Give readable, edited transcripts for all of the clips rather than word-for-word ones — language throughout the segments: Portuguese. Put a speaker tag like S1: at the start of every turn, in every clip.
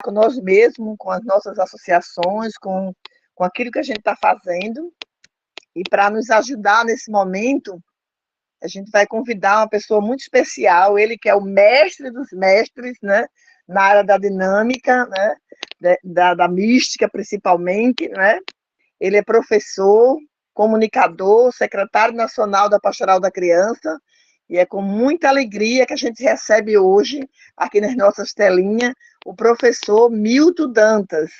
S1: com nós mesmos, com as nossas associações, com aquilo que a gente está fazendo. E para nos ajudar nesse momento, a gente vai convidar uma pessoa muito especial, ele que é o mestre dos mestres, né? Na área da dinâmica, né? Da mística, principalmente, né? Ele é professor, comunicador, secretário nacional da Pastoral da Criança, e é com muita alegria que a gente recebe hoje, aqui nas nossas telinhas, o professor Milton Dantas.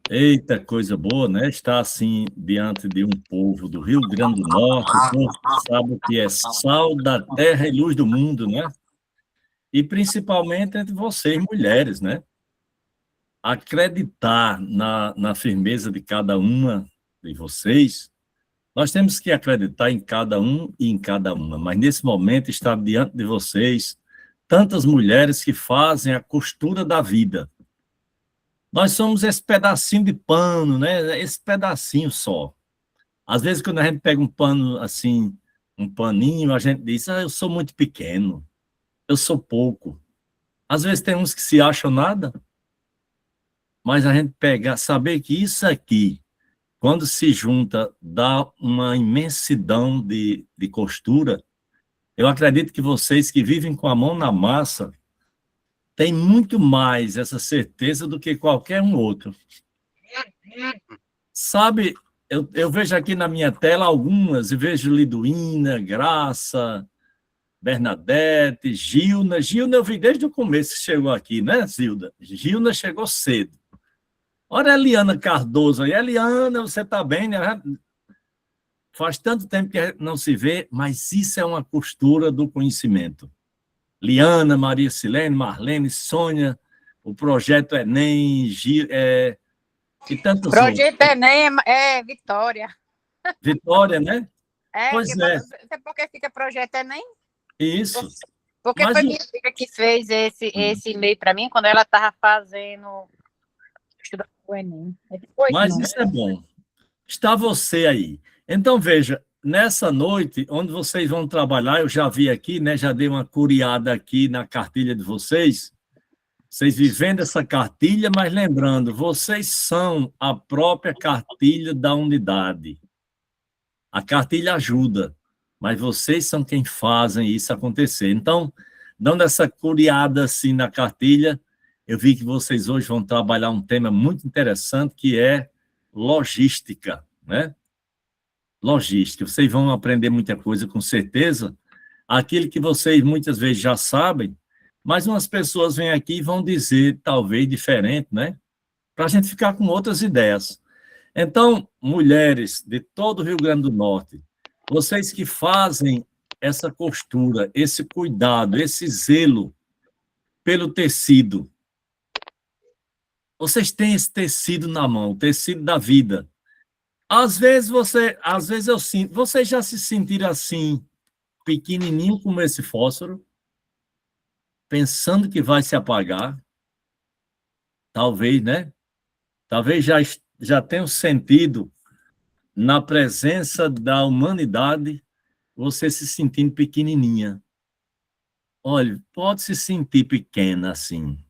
S2: Eita, coisa boa, né? Estar assim diante de um povo do Rio Grande do Norte, o povo que sabe que é sal da terra e luz do mundo, né? E principalmente entre vocês, mulheres, né? Acreditar na firmeza de cada uma de vocês. Nós temos que acreditar em cada um e em cada uma, mas nesse momento está diante de vocês tantas mulheres que fazem a costura da vida. Nós somos esse pedacinho de pano, né? Esse pedacinho só. Às vezes, quando a gente pega um pano assim, um paninho, a gente diz, eu sou muito pequeno, eu sou pouco. Às vezes tem uns que se acham nada, mas a gente pega, saber que isso aqui, quando se junta, dá uma imensidão de costura. Eu acredito que vocês que vivem com a mão na massa têm muito mais essa certeza do que qualquer um outro. Sabe, eu vejo aqui na minha tela algumas, e vejo Liduína, Graça, Bernadette, Gilna. Gilna eu vi desde o começo que chegou aqui, né, Zilda? Gilna chegou cedo. Olha a Eliana Cardoso aí. Eliana, você está bem, né? Faz tanto tempo que não se vê, mas isso é uma costura do conhecimento. Liana, Maria Silene, Marlene, Sônia, o Projeto Enem, e tantos outros.
S3: Projeto Enem é Vitória.
S2: Vitória, né?
S3: Pois é. Sabe por que fica Projeto Enem?
S2: Isso.
S3: Porque foi minha amiga que fez esse e-mail para mim quando ela estava fazendo estudando o Enem.
S2: Mas não. Isso é bom. Está você aí. Então, veja, nessa noite, onde vocês vão trabalhar, eu já vi aqui, né? Já dei uma curiada aqui na cartilha de vocês. Vocês vivendo essa cartilha, mas lembrando, vocês são a própria cartilha da unidade. A cartilha ajuda, mas vocês são quem fazem isso acontecer. Então, dando essa curiada assim na cartilha, eu vi que vocês hoje vão trabalhar um tema muito interessante, que é logística, né? Logística. Vocês vão aprender muita coisa, com certeza. Aquilo que vocês muitas vezes já sabem, mas umas pessoas vêm aqui e vão dizer, talvez, diferente, né? Para a gente ficar com outras ideias. Então, mulheres de todo o Rio Grande do Norte, vocês que fazem essa costura, esse cuidado, esse zelo pelo tecido, vocês têm esse tecido na mão, o tecido da vida. Às vezes eu sinto, vocês já se sentiram assim, pequenininho como esse fósforo, pensando que vai se apagar? Talvez, né? Talvez já tenham sentido, na presença da humanidade, você se sentindo pequenininha. Olha, pode se sentir pequena assim,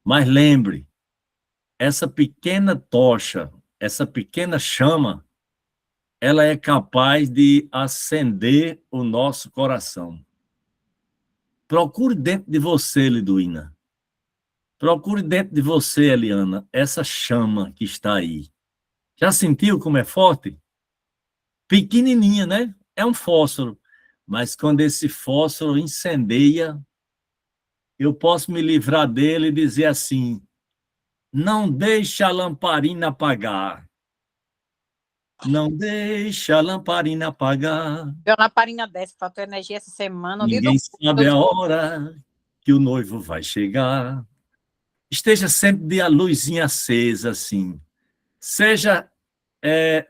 S2: mas lembre, essa pequena tocha, essa pequena chama, ela é capaz de acender o nosso coração. Procure dentro de você, Liduína. Procure dentro de você, Eliana, essa chama que está aí. Já sentiu como é forte? Pequenininha, né? É um fósforo. Mas quando esse fósforo incendeia, eu posso me livrar dele e dizer assim, não deixe a lamparina apagar. Não deixa a lamparina apagar.
S3: A lamparina desce, faltou energia essa semana.
S2: Ninguém sabe a hora que o noivo vai chegar. Esteja sempre de a luzinha acesa, assim. Seja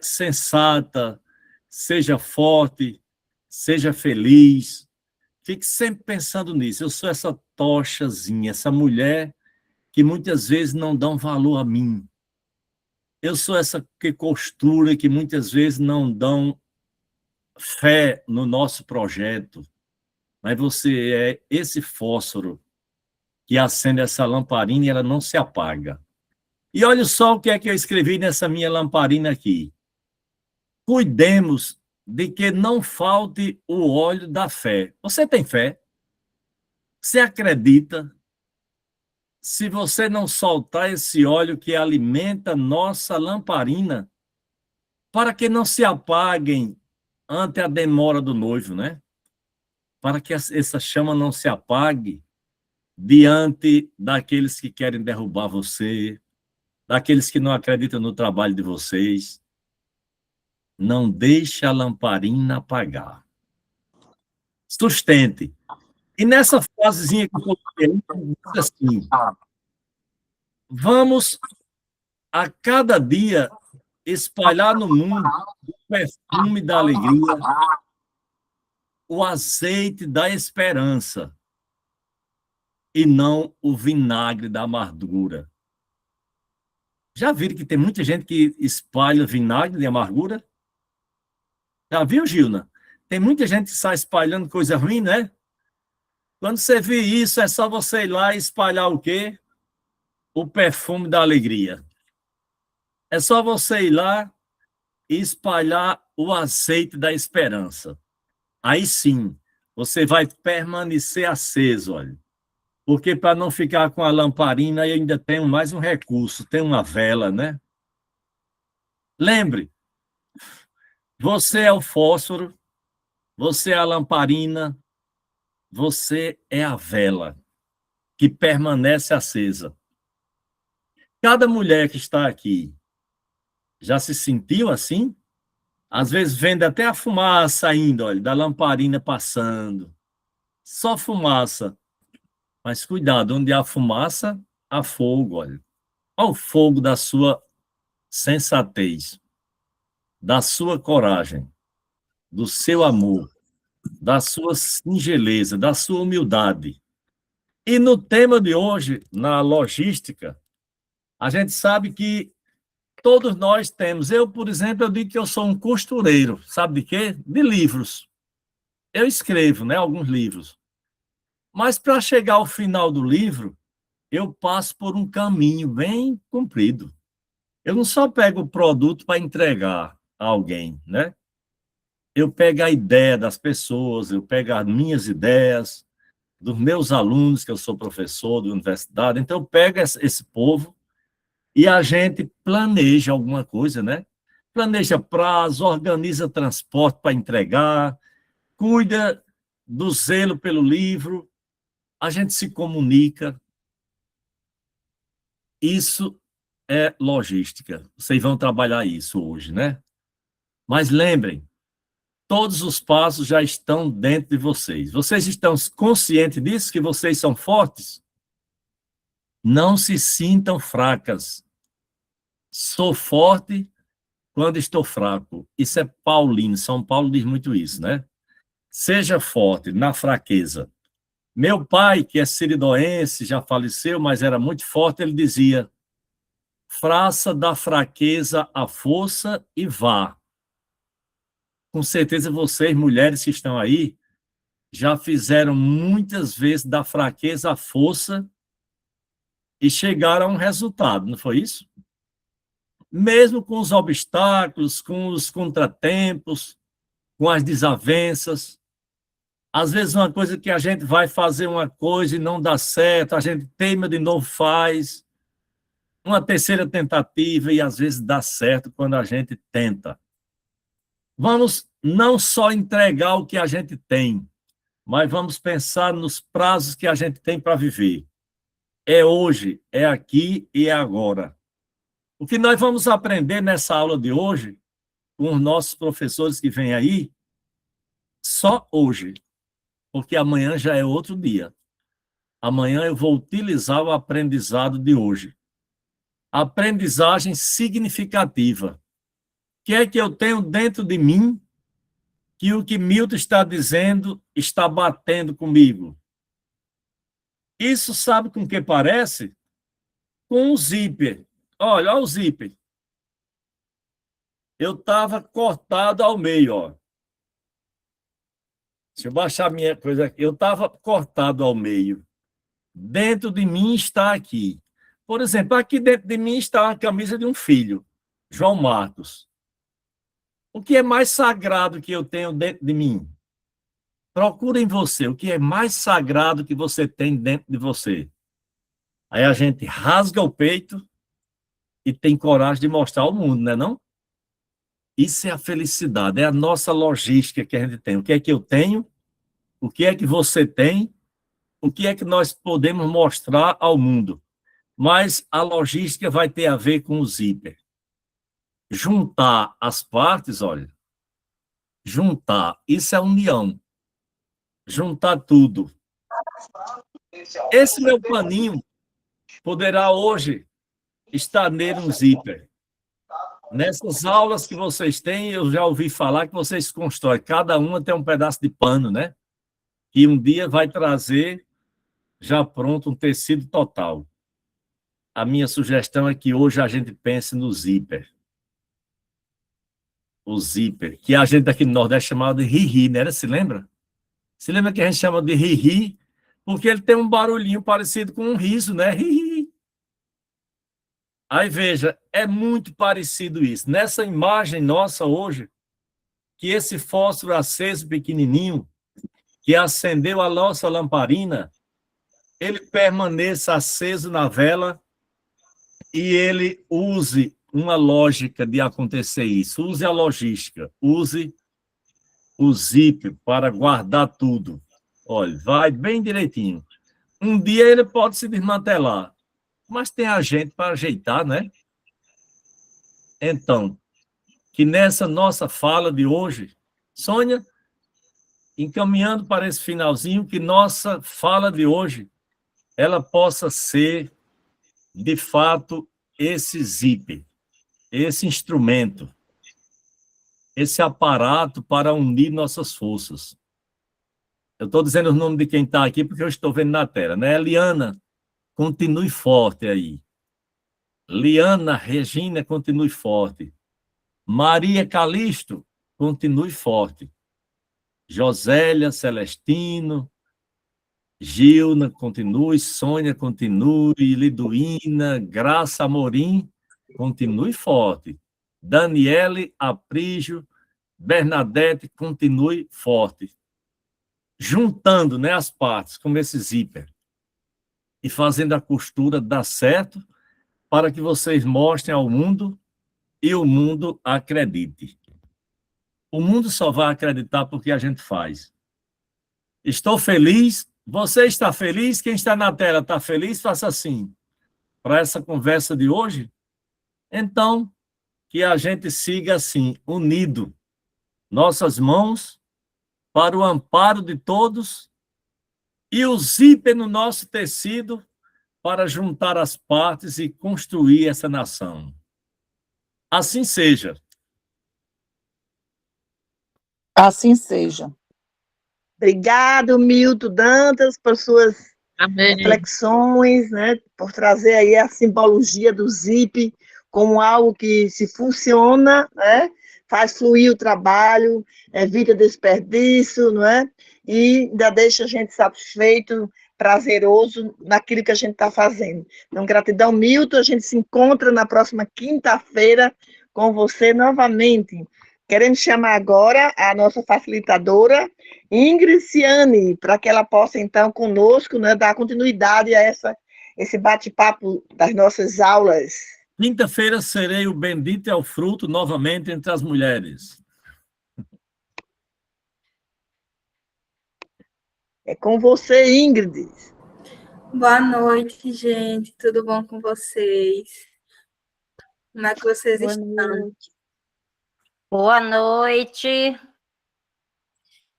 S2: sensata, seja forte, seja feliz. Fique sempre pensando nisso. Eu sou essa tochazinha, essa mulher que muitas vezes não dão valor a mim. Eu sou essa que costura, que muitas vezes não dão fé no nosso projeto. mas você é esse fósforo que acende essa lamparina e ela não se apaga. E olha só o que é que eu escrevi nessa minha lamparina aqui. Cuidemos de que não falte o óleo da fé. Você tem fé? Você acredita? Se você não soltar esse óleo que alimenta nossa lamparina, para que não se apaguem ante a demora do noivo, né? Para que essa chama não se apague diante daqueles que querem derrubar você, daqueles que não acreditam no trabalho de vocês. Não deixe a lamparina apagar. Sustente. E nessa frasezinha que eu coloquei, diz assim: vamos a cada dia espalhar no mundo o perfume da alegria, o azeite da esperança, e não o vinagre da amargura. Já viram que tem muita gente que espalha vinagre de amargura? Já viu, Gilna? Tem muita gente que sai espalhando coisa ruim, né? Quando você vê isso, é só você ir lá e espalhar o quê? O perfume da alegria. É só você ir lá e espalhar o azeite da esperança. Aí sim, você vai permanecer aceso, olha. Porque para não ficar com a lamparina, eu ainda tenho mais um recurso, tem uma vela, né? Lembre, você é o fósforo, você é a lamparina, você é a vela que permanece acesa. Cada mulher que está aqui já se sentiu assim? Às vezes vendo até a fumaça saindo, olha, da lamparina passando. Só fumaça. Mas cuidado, onde há fumaça, há fogo, olha. Olha o fogo da sua sensatez, da sua coragem, do seu amor, da sua singeleza, da sua humildade. E no tema de hoje, na logística, a gente sabe que todos nós temos. Eu, por exemplo, eu digo que eu sou um costureiro. Sabe de quê? De livros. Eu escrevo, né, alguns livros. Mas para chegar ao final do livro, eu passo por um caminho bem comprido. Eu não só pego o produto para entregar a alguém, né? Eu pego a ideia das pessoas, eu pego as minhas ideias, dos meus alunos, que eu sou professor de universidade, então eu pego esse povo e a gente planeja alguma coisa, né? Planeja prazo, organiza transporte para entregar, cuida do zelo pelo livro, a gente se comunica. Isso é logística. Vocês vão trabalhar isso hoje, né? Mas lembrem, todos os passos já estão dentro de vocês. Vocês estão conscientes disso, que vocês são fortes? Não se sintam fracas. Sou forte quando estou fraco. Isso é paulino. São Paulo diz muito isso, né? Seja forte na fraqueza. Meu pai, que é siridoense, já faleceu, mas era muito forte, ele dizia: faça da fraqueza a força e vá. Com certeza vocês, mulheres que estão aí, já fizeram muitas vezes da fraqueza a força e chegaram a um resultado, não foi isso? Mesmo com os obstáculos, com os contratempos, com as desavenças. Às vezes uma coisa que a gente vai fazer uma coisa e não dá certo, a gente teima de novo, faz uma terceira tentativa e às vezes dá certo quando a gente tenta. Vamos não só entregar o que a gente tem, mas vamos pensar nos prazos que a gente tem para viver. É hoje, é aqui e é agora. O que nós vamos aprender nessa aula de hoje, com os nossos professores que vêm aí, só hoje, porque amanhã já é outro dia. Amanhã eu vou utilizar o aprendizado de hoje. Aprendizagem significativa. O que é que eu tenho dentro de mim que o que Milton está dizendo está batendo comigo? Isso sabe com o que parece? Com o zíper. Olha o zíper. Eu estava cortado ao meio, ó. Deixa eu baixar minha coisa aqui. Eu estava cortado ao meio. Dentro de mim está aqui. Por exemplo, aqui dentro de mim está a camisa de um filho, João Marcos. O que é mais sagrado que eu tenho dentro de mim? Procura em você o que é mais sagrado que você tem dentro de você. Aí a gente rasga o peito e tem coragem de mostrar ao mundo, não é não? Isso é a felicidade, é a nossa logística que a gente tem. O que é que eu tenho? O que é que você tem? O que é que nós podemos mostrar ao mundo? Mas a logística vai ter a ver com o zíper. Juntar as partes, olha, juntar, isso é união. Juntar tudo. Esse meu paninho poderá hoje estar nele um zíper. Nessas aulas que vocês têm, eu já ouvi falar que vocês constroem, cada uma tem um pedaço de pano, né? Que um dia vai trazer já pronto um tecido total. A minha sugestão é que hoje a gente pense no zíper. O zíper, que a gente aqui no Nordeste chamava de ri-ri, né? Se lembra? Se lembra que a gente chama de ri-ri? Porque ele tem um barulhinho parecido com um riso, né? Ri-ri. Aí, veja, é muito parecido isso. Nessa imagem nossa hoje, que esse fósforo aceso pequenininho, que acendeu a nossa lamparina, ele permaneça aceso na vela e ele use uma lógica de acontecer isso. Use a logística, use o zip para guardar tudo. Olha, vai bem direitinho. Um dia ele pode se desmantelar, mas tem a gente para ajeitar, né? Então, que nessa nossa fala de hoje, Sônia, encaminhando para esse finalzinho, que nossa fala de hoje, ela possa ser, de fato, esse zip, esse instrumento, esse aparato para unir nossas forças. Eu estou dizendo o nome de quem está aqui porque eu estou vendo na tela, né? Eliana, continue forte aí. Liana Regina, continue forte. Maria Calixto, continue forte. Josélia Celestino, Gilna, continue. Sônia, continue. Liduína, Graça Amorim, continue forte. Daniele Aprígio, Bernadette, continue forte. Juntando, né, as partes, como esse zíper, e fazendo a costura dar certo, para que vocês mostrem ao mundo e o mundo acredite. O mundo só vai acreditar porque a gente faz. Estou feliz. Você está feliz? Quem está na tela está feliz? Faça assim. Para essa conversa de hoje, então, que a gente siga assim, unido. Nossas mãos para o amparo de todos e o zíper no nosso tecido para juntar as partes e construir essa nação. Assim seja.
S4: Assim seja.
S1: Obrigado, Milton Dantas, por suas reflexões, né, por trazer aí a simbologia do zip como algo que, se funciona, né, faz fluir o trabalho, evita desperdício, não é? E ainda deixa a gente satisfeito, prazeroso naquilo que a gente está fazendo. Então, gratidão, Milton. A gente se encontra na próxima quinta-feira com você novamente. Querendo chamar agora a nossa facilitadora, Ingrid Ciani, para que ela possa, então, conosco, né, dar continuidade a esse bate-papo das nossas aulas.
S2: Quinta-feira serei o bendito é o fruto novamente entre as mulheres.
S1: É com você, Ingrid.
S5: Boa noite, gente. Tudo bom com vocês? Como é que vocês estão?
S3: Boa noite.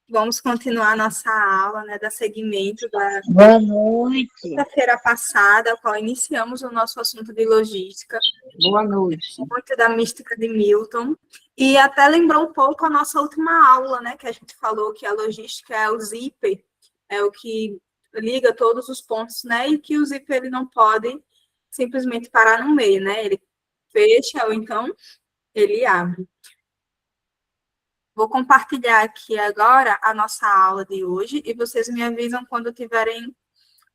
S5: Vamos continuar nossa aula, né, dar seguimento da
S1: Boa noite.
S5: quinta-feira passada, a qual iniciamos o nosso assunto de logística.
S1: Boa noite.
S5: Muito da mística de Milton. E até lembrou um pouco a nossa última aula, né, que a gente falou que a logística é o zíper, é o que liga todos os pontos, né, e que o zíper ele não pode simplesmente parar no meio, né, ele fecha ou então ele abre. Vou compartilhar aqui agora a nossa aula de hoje e vocês me avisam quando tiverem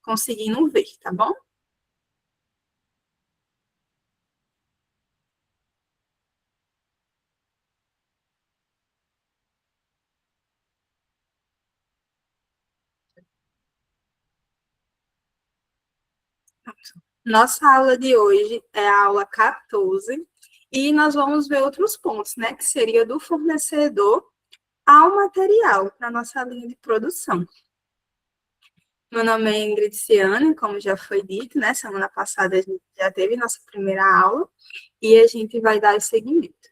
S5: conseguindo ver, tá bom? Nossa aula de hoje é a aula 14 e nós vamos ver outros pontos, né? Que seria do fornecedor ao material na nossa linha de produção. Meu nome é Ingrid Ciane, como já foi dito, né? Semana passada a gente já teve nossa primeira aula e a gente vai dar seguimento.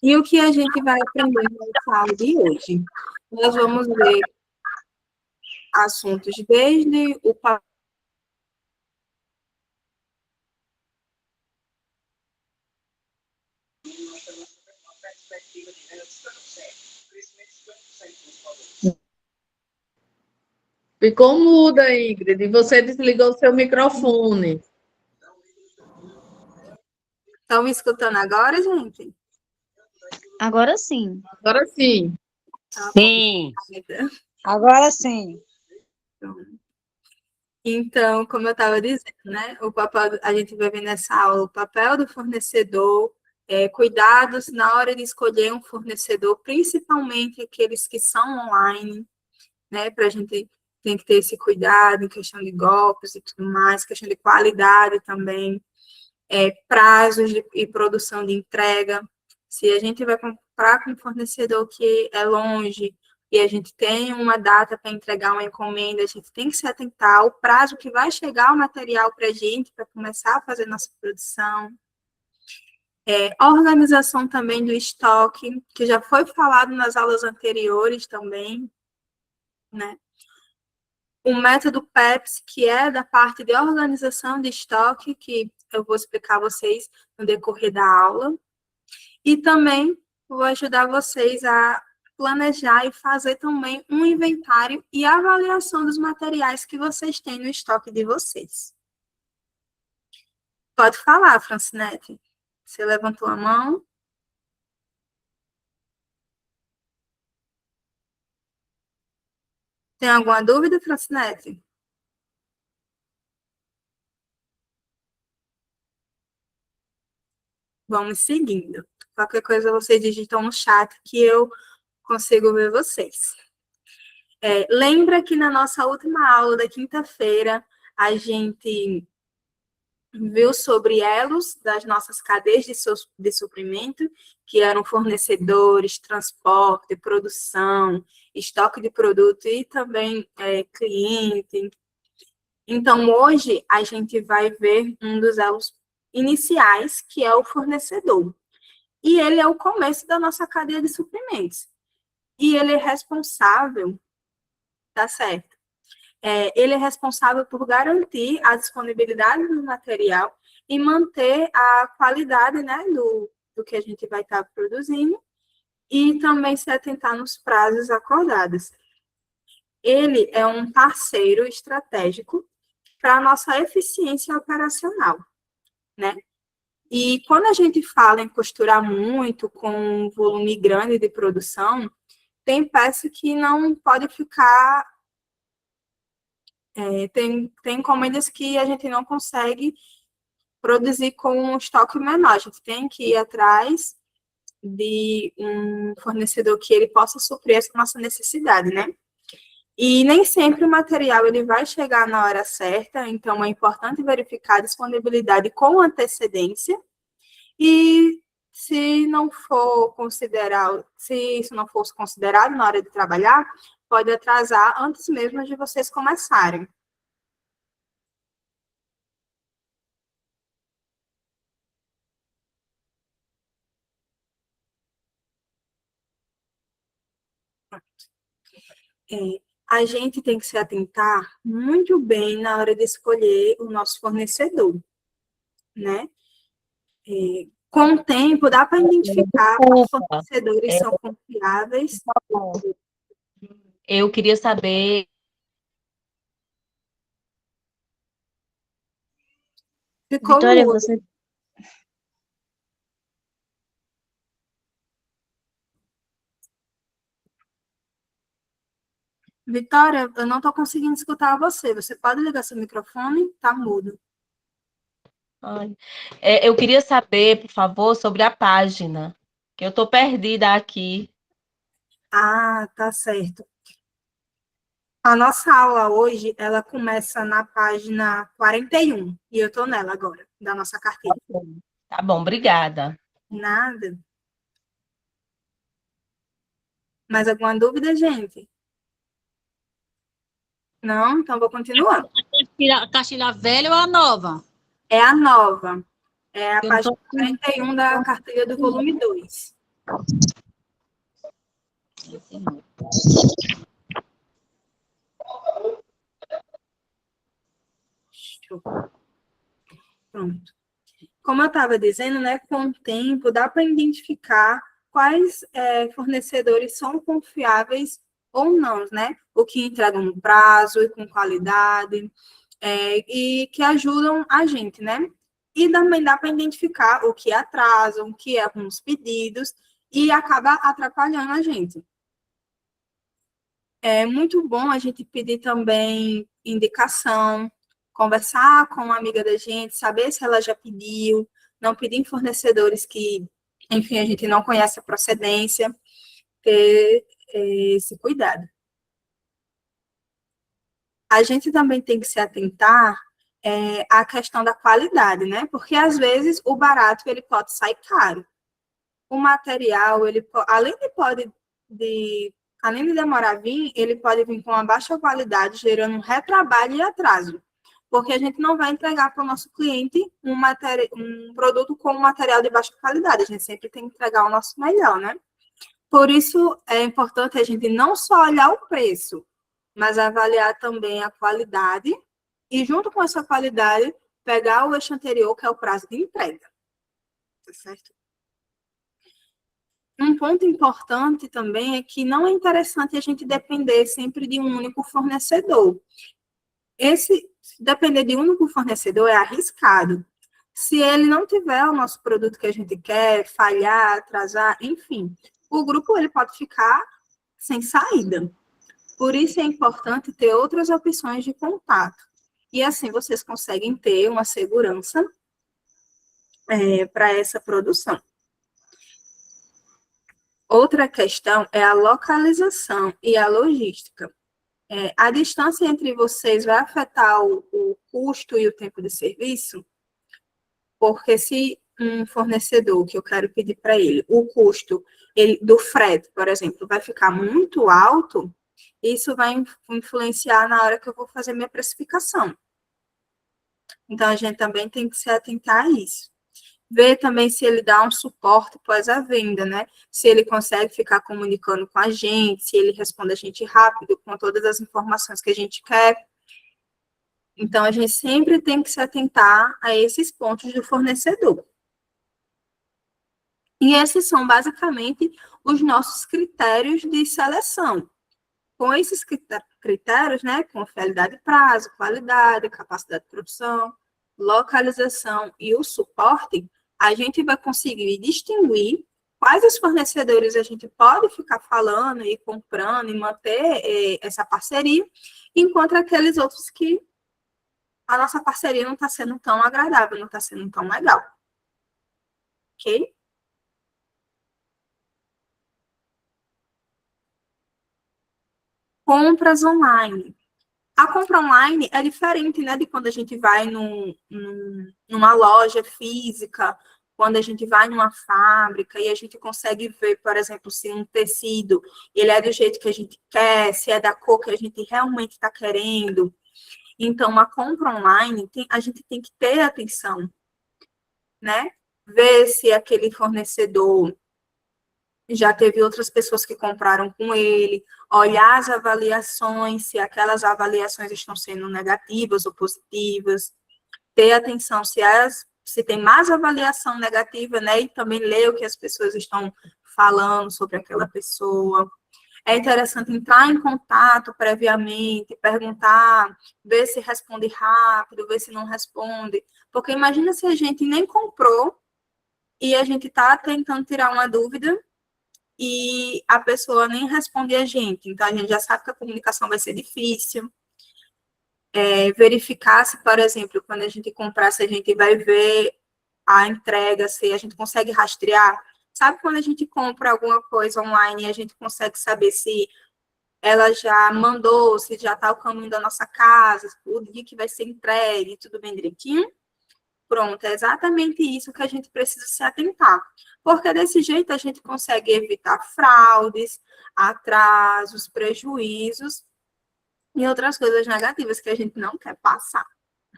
S5: E o que a gente vai aprender nessa aula de hoje? Nós vamos ver assuntos desde o papel.
S6: Ficou muda, Ingrid, e você desligou o seu microfone.
S5: Estão me escutando agora, gente?
S7: Agora sim.
S6: Agora sim.
S5: Tá
S3: Sim.
S5: bom.
S4: Agora sim.
S5: Então, como eu estava dizendo, né, o papel, a gente vai ver nessa aula o papel do fornecedor, cuidados na hora de escolher um fornecedor, principalmente aqueles que são online, né, para a gente tem que ter esse cuidado em questão de golpes e tudo mais, questão de qualidade também, prazos e produção de entrega. Se a gente vai comprar com um fornecedor que é longe e a gente tem uma data para entregar uma encomenda, a gente tem que se atentar ao prazo que vai chegar o material para a gente, para começar a fazer nossa produção. A organização também do estoque, que já foi falado nas aulas anteriores também, né? O método PEPS, que é da parte de organização de estoque, que eu vou explicar a vocês no decorrer da aula. E também vou ajudar vocês a planejar e fazer também um inventário e avaliação dos materiais que vocês têm no estoque de vocês. Pode falar, Francinete. Você levantou a mão. Tem alguma dúvida, Francinete? Vamos seguindo. Qualquer coisa vocês digitam no chat que eu consigo ver vocês. Lembra que na nossa última aula da quinta-feira a gente viu sobre elos das nossas cadeias de suprimento, que eram fornecedores, transporte, produção, estoque de produto e também cliente. Então, hoje, a gente vai ver um dos elos iniciais, que é o fornecedor. E ele é o começo da nossa cadeia de suprimentos. E ele é responsável, tá certo? Ele é responsável por garantir a disponibilidade do material e manter a qualidade, né, do que a gente vai estar produzindo e também se atentar nos prazos acordados. Ele é um parceiro estratégico para a nossa eficiência operacional, né? E quando a gente fala em costurar muito, com um volume grande de produção, tem peça que não pode ficar. Tem encomendas que a gente não consegue produzir com um estoque menor. A gente tem que ir atrás de um fornecedor que ele possa suprir essa nossa necessidade, né? E nem sempre o material ele vai chegar na hora certa, então é importante verificar a disponibilidade com antecedência. E se não for considerado, se isso não fosse considerado na hora de trabalhar, pode atrasar antes mesmo de vocês começarem. A gente tem que se atentar muito bem na hora de escolher o nosso fornecedor, né? Com o tempo, dá para identificar quais fornecedores são confiáveis.
S7: Eu queria saber.
S5: Ficou
S7: Vitória,
S5: mudo. Vitória, eu não estou conseguindo escutar você. Você pode ligar seu microfone? Tá mudo.
S8: Ai, eu queria saber, por favor, sobre a página, que eu estou perdida aqui.
S5: Ah, tá certo. A nossa aula hoje, ela começa na página 41, e eu estou nela agora, da nossa carteira.
S8: Tá bom, obrigada.
S5: Nada. Mais alguma dúvida, gente? Não? Então vou continuar.
S9: A cartilha velha ou a nova?
S5: É a nova. É a
S9: Eu
S5: página
S9: tô...
S5: 41 da carteira do volume 2. Pronto. Como eu estava dizendo, né, com o tempo dá para identificar quais fornecedores são confiáveis ou não, né? O que entregam no prazo e com qualidade, e que ajudam a gente, né? E também dá para identificar o que atrasam, o que erram nos pedidos e acaba atrapalhando a gente. É muito bom a gente pedir também indicação, conversar com uma amiga da gente, saber se ela já pediu, não pedir em fornecedores que, enfim, a gente não conhece a procedência, ter esse cuidado. A gente também tem que se atentar à questão da qualidade, né? Porque, às vezes, o barato, ele pode sair caro. O material, ele além de demorar a vir, ele pode vir com uma baixa qualidade, gerando um retrabalho e atraso, porque a gente não vai entregar para o nosso cliente um produto com um material de baixa qualidade, a gente sempre tem que entregar o nosso melhor, né? Por isso, é importante a gente não só olhar o preço, mas avaliar também a qualidade e, junto com essa qualidade, pegar o eixo anterior, que é o prazo de entrega. Tá certo? Um ponto importante também é que não é interessante a gente depender sempre de um único fornecedor. Depender de um único fornecedor é arriscado. Se ele não tiver o nosso produto que a gente quer, falhar, atrasar, enfim, o grupo ele pode ficar sem saída. Por isso é importante ter outras opções de contato. E assim vocês conseguem ter uma segurança para essa produção. Outra questão é a localização e a logística. A distância entre vocês vai afetar o custo e o tempo de serviço? Porque se um fornecedor que eu quero pedir para ele, o custo do frete, por exemplo, vai ficar muito alto, isso vai influenciar na hora que eu vou fazer minha precificação. Então, a gente também tem que se atentar a isso. Ver também se ele dá um suporte após a venda, né? Se ele consegue ficar comunicando com a gente, se ele responde a gente rápido, com todas as informações que a gente quer. Então, a gente sempre tem que se atentar a esses pontos do fornecedor. E esses são, basicamente, os nossos critérios de seleção. Com esses critérios, né, confiabilidade de prazo, qualidade, capacidade de produção, localização e o suporte, a gente vai conseguir distinguir quais os fornecedores a gente pode ficar falando e comprando e manter essa parceria, enquanto aqueles outros que a nossa parceria não está sendo tão agradável, não está sendo tão legal. Ok? Compras online. A compra online é diferente, né, de quando a gente vai numa loja física, quando a gente vai numa fábrica e a gente consegue ver, por exemplo, se um tecido ele é do jeito que a gente quer, se é da cor que a gente realmente está querendo. Então, a compra online, a gente tem que ter atenção, né? Ver se aquele fornecedor já teve outras pessoas que compraram com ele, olhar as avaliações, se aquelas avaliações estão sendo negativas ou positivas, ter atenção se tem mais avaliação negativa, né, e também ler o que as pessoas estão falando sobre aquela pessoa. É interessante entrar em contato previamente, perguntar, ver se responde rápido, ver se não responde, porque imagina se a gente nem comprou e a gente está tentando tirar uma dúvida e a pessoa nem responde a gente. Então, a gente já sabe que a comunicação vai ser difícil. Verificar se, por exemplo, quando a gente comprar, se a gente vai ver a entrega, se a gente consegue rastrear. Sabe quando a gente compra alguma coisa online e a gente consegue saber se ela já mandou, se já está o caminho da nossa casa, o dia que vai ser entregue, tudo bem direitinho? Pronto, é exatamente isso que a gente precisa se atentar. Porque desse jeito a gente consegue evitar fraudes, atrasos, prejuízos e outras coisas negativas que a gente não quer passar,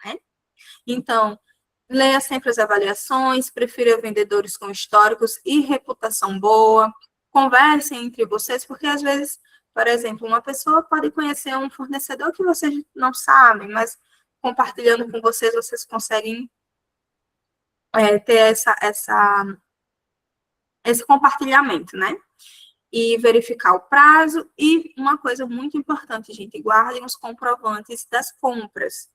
S5: né? Então, leia sempre as avaliações, prefira vendedores com históricos e reputação boa, conversem entre vocês, porque às vezes, por exemplo, uma pessoa pode conhecer um fornecedor que vocês não sabem, mas compartilhando com vocês, vocês conseguem ter esse compartilhamento, né? E verificar o prazo. E uma coisa muito importante, gente, guardem os comprovantes das compras.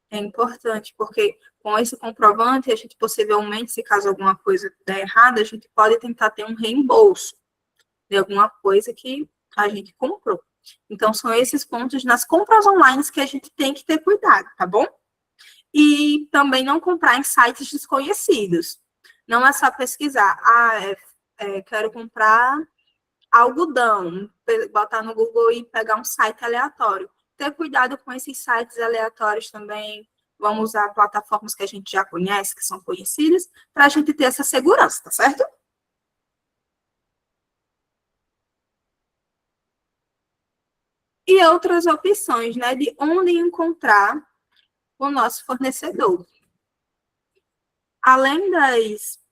S5: É importante, porque com esse comprovante, a gente possivelmente, se caso alguma coisa der errado, a gente pode tentar ter um reembolso de alguma coisa que a gente comprou. Então, são esses pontos nas compras online que a gente tem que ter cuidado, tá bom? E também não comprar em sites desconhecidos. Não é só pesquisar, quero comprar algodão, botar no Google e pegar um site aleatório. Ter cuidado com esses sites aleatórios também. Vamos usar plataformas que a gente já conhece, que são conhecidas, para a gente ter essa segurança, tá certo? E outras opções, né, de onde encontrar o nosso fornecedor. Além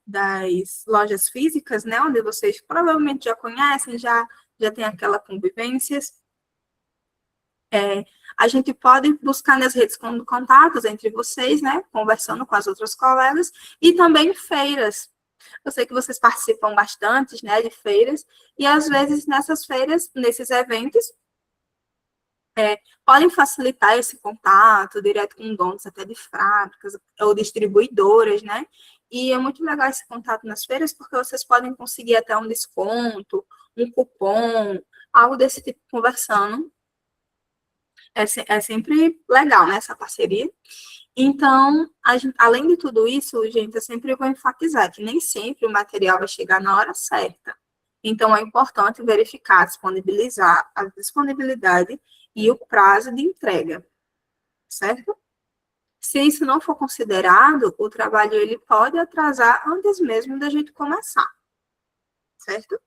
S5: das lojas físicas, né, onde vocês provavelmente já conhecem, já tem aquela convivência, a gente pode buscar nas redes contatos entre vocês, né, conversando com as outras colegas, e também feiras. Eu sei que vocês participam bastante, né, de feiras, e às vezes nessas feiras, nesses eventos, podem facilitar esse contato direto com donos até de fábricas ou distribuidoras, né? E é muito legal esse contato nas feiras, porque vocês podem conseguir até um desconto, um cupom, algo desse tipo conversando. É sempre legal, né, essa parceria. Então, além de tudo isso, gente, eu sempre vou enfatizar que nem sempre o material vai chegar na hora certa. Então, é importante verificar, disponibilizar a disponibilidade e o prazo de entrega, certo? Se isso não for considerado, o trabalho ele pode atrasar antes mesmo da gente começar, certo?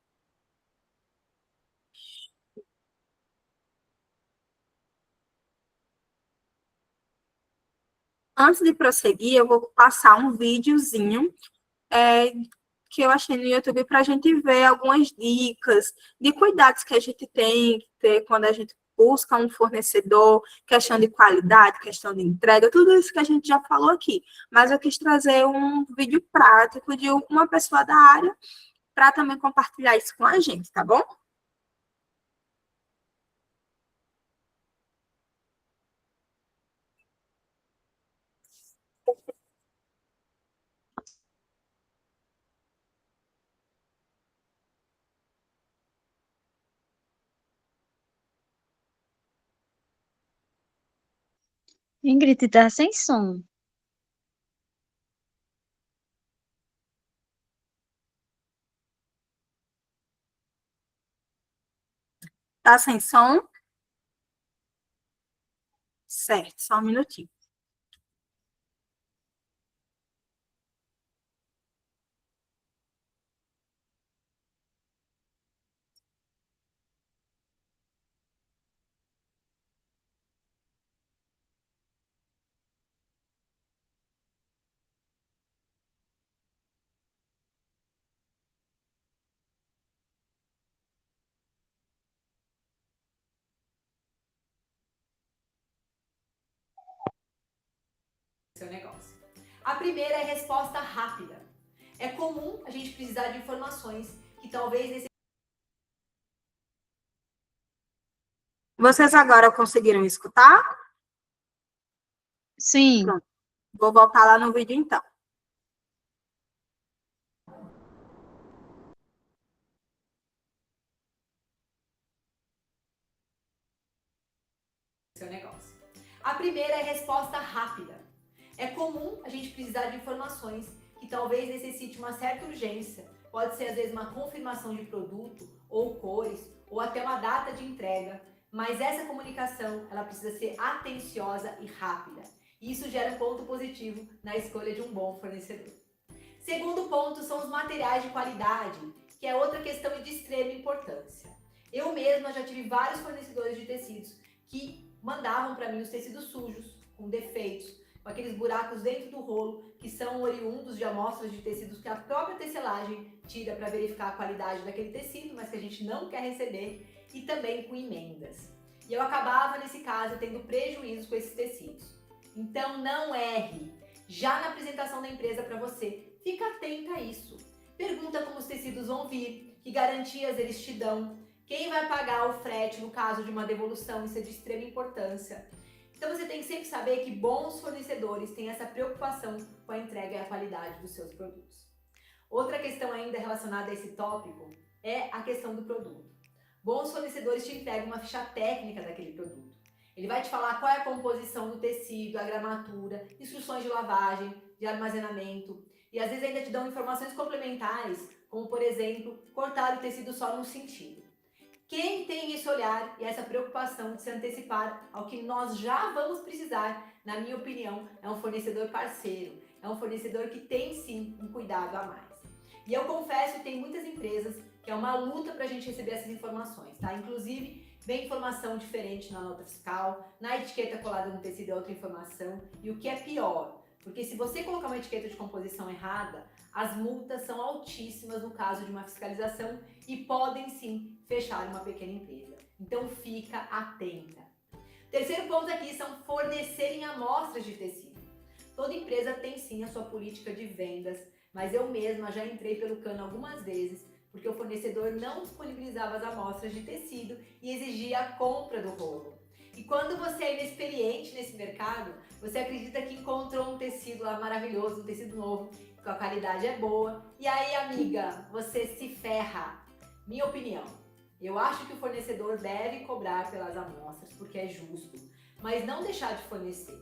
S5: Antes de prosseguir, eu vou passar um videozinho que eu achei no YouTube para a gente ver algumas dicas de cuidados que a gente tem que ter quando a gente busca um fornecedor, questão de qualidade, questão de entrega, tudo isso que a gente já falou aqui. Mas eu quis trazer um vídeo prático de uma pessoa da área para também compartilhar isso com a gente, tá bom?
S7: Ingrid, tá sem som.
S5: Tá sem som? Certo, só um minutinho.
S10: Seu negócio. A primeira é resposta rápida. É comum a gente precisar de informações que talvez...
S5: Vocês agora conseguiram escutar?
S7: Sim.
S5: Pronto. Vou voltar lá no vídeo, então.
S10: seu negócio. A primeira é resposta rápida. É comum a gente precisar de informações que talvez necessite uma certa urgência. Pode ser, às vezes, uma confirmação de produto, ou cores, ou até uma data de entrega. Mas essa comunicação, ela precisa ser atenciosa e rápida. E isso gera um ponto positivo na escolha de um bom fornecedor. Segundo ponto são os materiais de qualidade, que é outra questão de extrema importância. Eu mesma já tive vários fornecedores de tecidos que mandavam para mim os tecidos sujos, com defeitos, com aqueles buracos dentro do rolo, que são oriundos de amostras de tecidos que a própria tecelagem tira para verificar a qualidade daquele tecido, mas que a gente não quer receber, e também com emendas. E eu acabava, nesse caso, tendo prejuízos com esses tecidos. Então não erre. Já na apresentação da empresa para você, fica atenta a isso. Pergunta como os tecidos vão vir, que garantias eles te dão, quem vai pagar o frete no caso de uma devolução, isso é de extrema importância. Então você tem que sempre saber que bons fornecedores têm essa preocupação com a entrega e a qualidade dos seus produtos. Outra questão ainda relacionada a esse tópico é a questão do produto. Bons fornecedores te entregam uma ficha técnica daquele produto. Ele vai te falar qual é a composição do tecido, a gramatura, instruções de lavagem, de armazenamento, e às vezes ainda te dão informações complementares, como por exemplo, cortar o tecido só num sentido. Quem tem esse olhar e essa preocupação de se antecipar ao que nós já vamos precisar, na minha opinião, é um fornecedor parceiro, é um fornecedor que tem sim um cuidado a mais. E eu confesso que tem muitas empresas que é uma luta para a gente receber essas informações, tá? Inclusive, vem informação diferente na nota fiscal, na etiqueta colada no tecido é outra informação, e o que é pior, porque se você colocar uma etiqueta de composição errada, as multas são altíssimas no caso de uma fiscalização e podem sim fechar uma pequena empresa. Então fica atenta. Terceiro ponto aqui são fornecerem amostras de tecido. Toda empresa tem sim a sua política de vendas, mas eu mesma já entrei pelo cano algumas vezes porque o fornecedor não disponibilizava as amostras de tecido e exigia a compra do rolo. E quando você é inexperiente nesse mercado, você acredita que encontrou um tecido lá maravilhoso, um tecido novo, que a qualidade é boa, e aí, amiga, você se ferra. Minha opinião, eu acho que o fornecedor deve cobrar pelas amostras, porque é justo, mas não deixar de fornecer.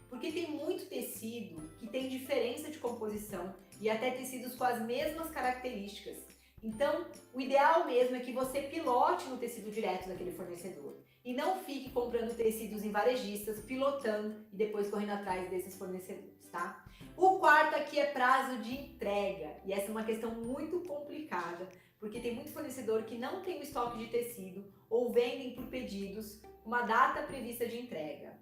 S10: Porque tem muito tecido que tem diferença de composição e até tecidos com as mesmas características. Então, o ideal mesmo é que você pilote no tecido direto daquele fornecedor e não fique comprando tecidos em varejistas, pilotando e depois correndo atrás desses fornecedores, tá? O quarto aqui é prazo de entrega, e essa é uma questão muito complicada, porque tem muito fornecedor que não tem o estoque de tecido ou vendem por pedidos uma data prevista de entrega.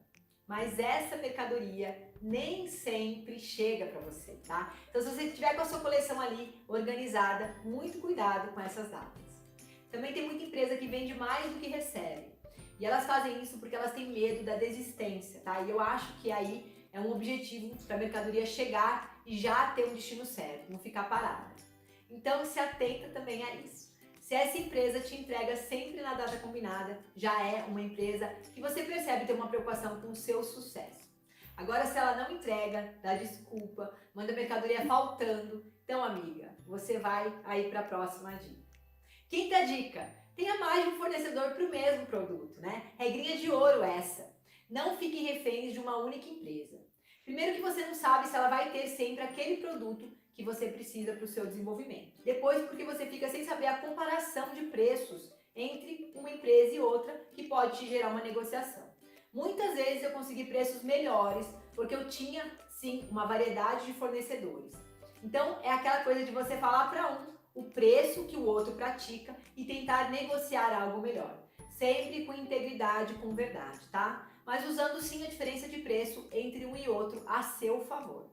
S10: Mas essa mercadoria nem sempre chega para você, tá? Então, se você tiver com a sua coleção ali organizada, muito cuidado com essas datas. Também tem muita empresa que vende mais do que recebe. E elas fazem isso porque elas têm medo da desistência, tá? E eu acho que aí é um objetivo para a mercadoria chegar e já ter um destino certo, não ficar parada. Então, se atenta também a isso. Se essa empresa te entrega sempre na data combinada, já é uma empresa que você percebe ter uma preocupação com o seu sucesso. Agora, se ela não entrega, dá desculpa, manda mercadoria faltando, então, amiga, você vai aí para a próxima dica. Quinta dica, tenha mais de um fornecedor para o mesmo produto, né? Regrinha de ouro essa. Não fiquem reféns de uma única empresa. Primeiro que você não sabe se ela vai ter sempre aquele produto que você precisa para o seu desenvolvimento. Depois, porque você fica sem saber a comparação de preços entre uma empresa e outra, que pode te gerar uma negociação. Muitas vezes eu consegui preços melhores, porque eu tinha, sim, uma variedade de fornecedores. Então, é aquela coisa de você falar para um o preço que o outro pratica e tentar negociar algo melhor. Sempre com integridade, com verdade, tá? Mas usando sim a diferença de preço entre um e outro a seu favor.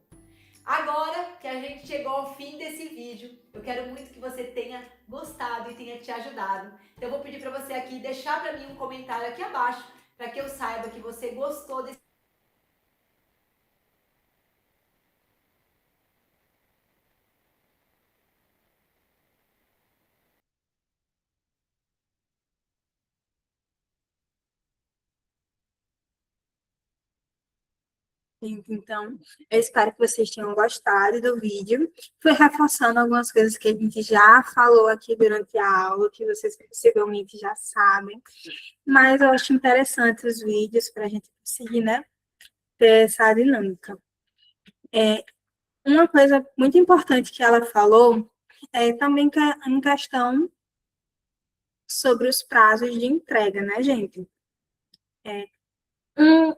S10: Agora que a gente chegou ao fim desse vídeo, eu quero muito que você tenha gostado e tenha te ajudado. Então eu vou pedir para você aqui deixar para mim um comentário aqui abaixo, para que eu saiba que você gostou desse
S5: Então, eu espero que vocês tenham gostado do vídeo. Foi reforçando algumas coisas que a gente já falou aqui durante a aula, que vocês possivelmente já sabem. Mas eu acho interessante os vídeos para a gente conseguir, né, ter essa dinâmica. Uma coisa muito importante que ela falou é também em questão sobre os prazos de entrega, né, gente?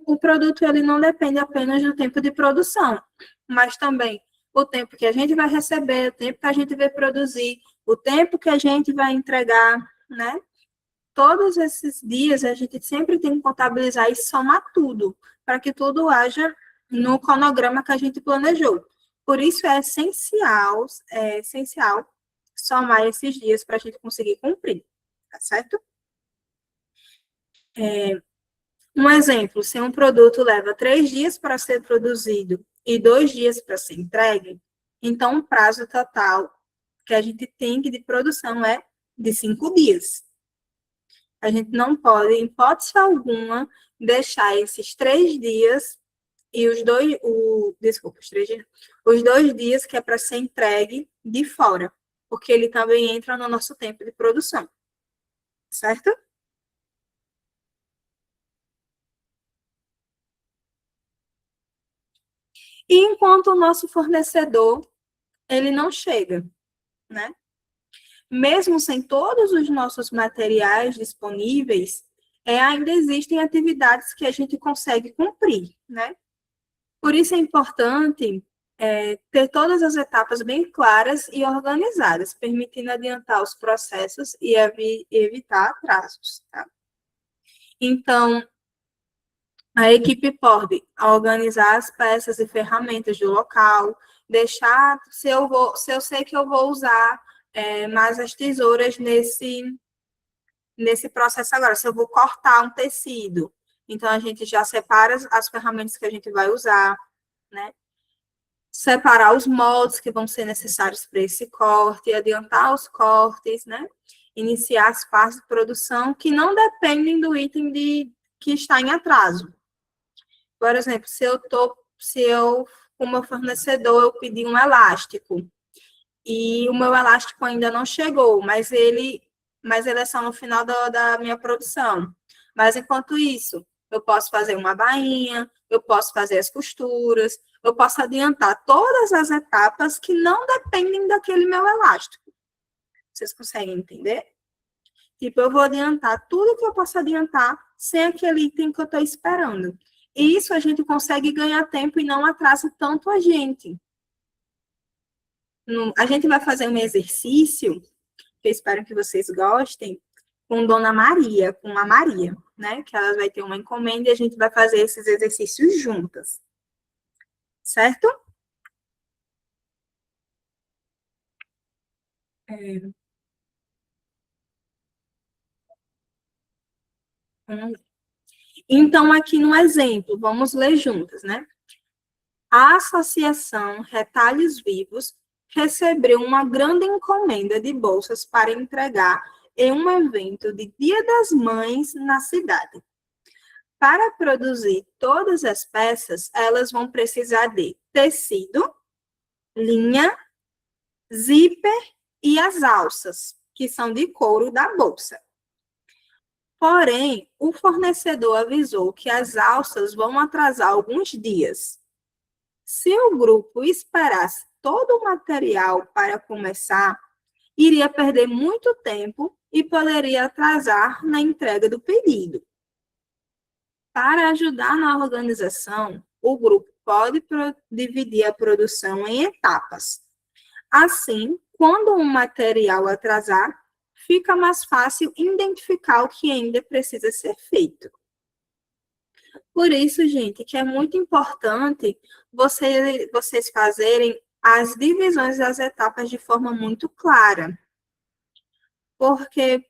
S5: O produto ele não depende apenas do tempo de produção, mas também o tempo que a gente vai receber, o tempo que a gente vai produzir, o tempo que a gente vai entregar, né? Todos esses dias a gente sempre tem que contabilizar e somar tudo, para que tudo haja no cronograma que a gente planejou. Por isso é essencial somar esses dias para a gente conseguir cumprir, tá certo? Um exemplo, se um produto leva 3 dias para ser produzido e 2 dias para ser entregue, então o prazo total que a gente tem de produção é de 5 dias. A gente não pode, em hipótese alguma, deixar esses 3 dias e os 2 dias que é para ser entregue de fora, porque ele também entra no nosso tempo de produção, certo? E enquanto o nosso fornecedor, ele não chega, né? Mesmo sem todos os nossos materiais disponíveis, ainda existem atividades que a gente consegue cumprir, né? Por isso é importante ter todas as etapas bem claras e organizadas, permitindo adiantar os processos e evitar atrasos, tá? Então, a equipe pode organizar as peças e ferramentas do local, deixar, se eu sei que eu vou usar mais as tesouras nesse processo agora, se eu vou cortar um tecido, então a gente já separa as ferramentas que a gente vai usar, né? Separar os moldes que vão ser necessários para esse corte, adiantar os cortes, né? Iniciar as partes de produção que não dependem do item que está em atraso. Por exemplo, se eu, como fornecedor, eu pedi um elástico e o meu elástico ainda não chegou, mas ele é só no final da minha produção. Mas, enquanto isso, eu posso fazer uma bainha, eu posso fazer as costuras, eu posso adiantar todas as etapas que não dependem daquele meu elástico. Vocês conseguem entender? Tipo, eu vou adiantar tudo que eu posso adiantar sem aquele item que eu estou esperando. E isso a gente consegue ganhar tempo e não atrasa tanto a gente. A gente vai fazer um exercício, que eu espero que vocês gostem, com Dona Maria, com a Maria, né? Que ela vai ter uma encomenda e a gente vai fazer esses exercícios juntas. Certo? Então, aqui no exemplo, vamos ler juntas, né? A Associação Retalhos Vivos recebeu uma grande encomenda de bolsas para entregar em um evento de Dia das Mães na cidade. Para produzir todas as peças, elas vão precisar de tecido, linha, zíper e as alças, que são de couro da bolsa. Porém, o fornecedor avisou que as alças vão atrasar alguns dias. Se o grupo esperasse todo o material para começar, iria perder muito tempo e poderia atrasar na entrega do pedido. Para ajudar na organização, o grupo pode dividir a produção em etapas. Assim, quando um material atrasar, fica mais fácil identificar o que ainda precisa ser feito. Por isso, gente, que é muito importante vocês fazerem as divisões das etapas de forma muito clara. Porque,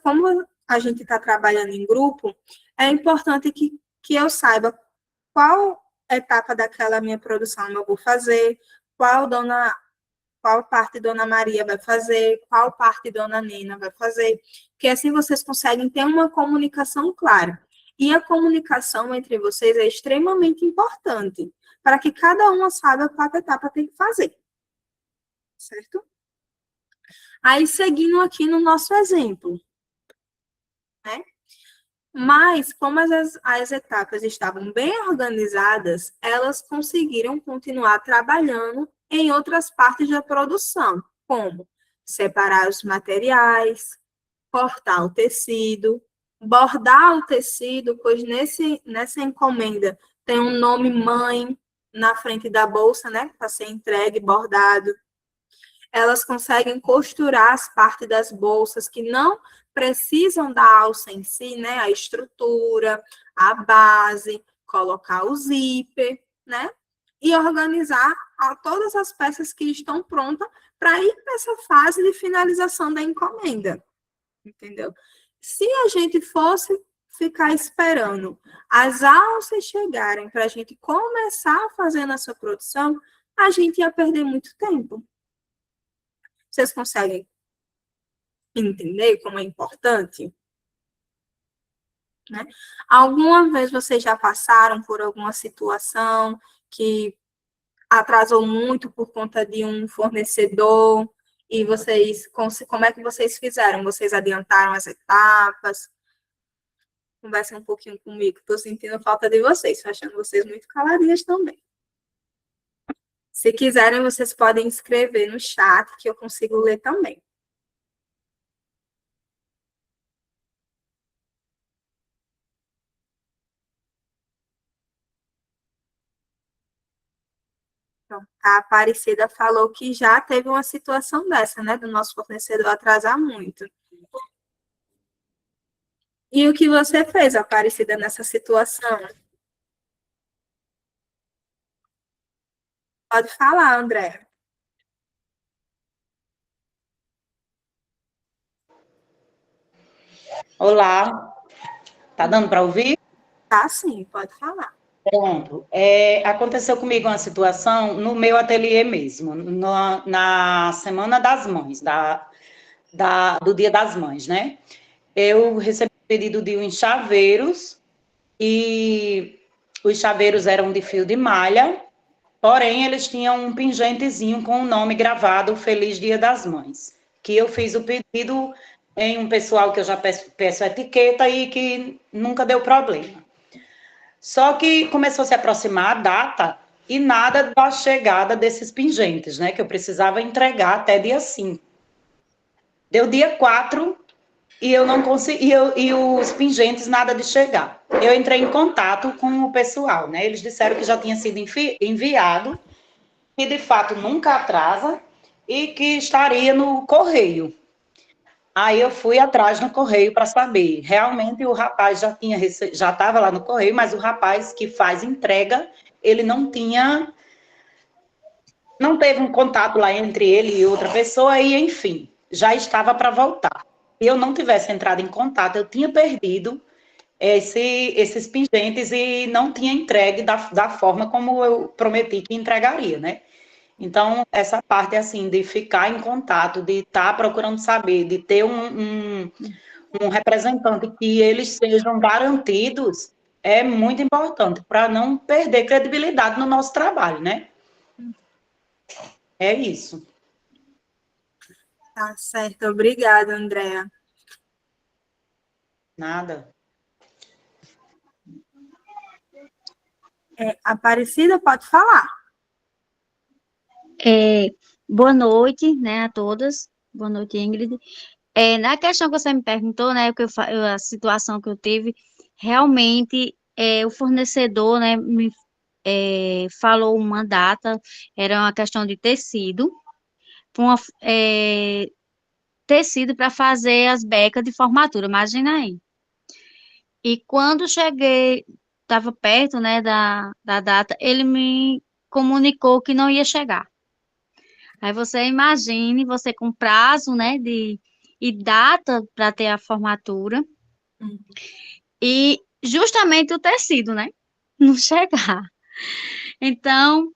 S5: como a gente está trabalhando em grupo, é importante que eu saiba qual etapa daquela minha produção eu vou fazer, qual parte Dona Maria vai fazer, qual parte Dona Nena vai fazer, porque assim vocês conseguem ter uma comunicação clara. E a comunicação entre vocês é extremamente importante, para que cada uma saiba qual etapa tem que fazer. Certo? Aí, seguindo aqui no nosso exemplo, né? Mas, como as etapas estavam bem organizadas, elas conseguiram continuar trabalhando em outras partes da produção, como separar os materiais, cortar o tecido, bordar o tecido, pois nessa encomenda tem um nome mãe na frente da bolsa, né, para ser entregue, bordado. Elas conseguem costurar as partes das bolsas que não precisam da alça em si, né, a estrutura, a base, colocar o zíper, né, e organizar todas as peças que estão prontas para ir para essa fase de finalização da encomenda. Entendeu? Se a gente fosse ficar esperando as alças chegarem para a gente começar a fazer nossa produção, a gente ia perder muito tempo. Vocês conseguem entender como é importante? Né? Alguma vez vocês já passaram por alguma situação que atrasou muito por conta de um fornecedor? E vocês, como é que vocês fizeram? Vocês adiantaram as etapas? Conversem um pouquinho comigo, estou sentindo falta de vocês, estou achando vocês muito caladinhas também. Se quiserem, vocês podem escrever no chat, que eu consigo ler também. Então, a Aparecida falou que já teve uma situação dessa, né? Do nosso fornecedor atrasar muito. E o que você fez, Aparecida, nessa situação? Pode falar, André.
S11: Olá, tá dando para ouvir?
S5: Tá sim, pode falar.
S11: Pronto. Aconteceu comigo uma situação no meu ateliê mesmo, na Semana das Mães, do Dia das Mães, né? Eu recebi um pedido de uns chaveiros, e os chaveiros eram de fio de malha, porém eles tinham um pingentezinho com o nome gravado, Feliz Dia das Mães, que eu fiz o pedido em um pessoal que eu já peço etiqueta e que nunca deu problema. Só que começou a se aproximar a data e nada da chegada desses pingentes, né? Que eu precisava entregar até dia 5. Deu dia 4 e eu não consegui, e os pingentes nada de chegar. Eu entrei em contato com o pessoal, né? Eles disseram que já tinha sido enviado, que de fato nunca atrasa e que estaria no correio. Aí eu fui atrás no correio para saber. Realmente o rapaz já estava lá no correio, mas o rapaz que faz entrega, ele não teve um contato lá entre ele e outra pessoa, e enfim, já estava para voltar. Se eu não tivesse entrado em contato, eu tinha perdido esses pingentes e não tinha entregue da forma como eu prometi que entregaria, né? Então, essa parte, assim, de ficar em contato, de estar procurando saber, de ter um representante que eles sejam garantidos, é muito importante, para não perder credibilidade no nosso trabalho, né? É isso.
S5: Tá certo, obrigada, Andréa.
S11: Nada.
S5: Aparecida, pode falar.
S7: Boa noite, né, a todas. Boa noite, Ingrid. Na questão que você me perguntou, né, a situação que eu tive, realmente, o fornecedor, né, me falou uma data, era uma questão de tecido, tecido para fazer as becas de formatura, imagina aí. E quando cheguei, estava perto, né, da data, ele me comunicou que não ia chegar. Aí você imagine, você com prazo, né, e data para ter a formatura, e justamente o tecido, né, não chegar. Então,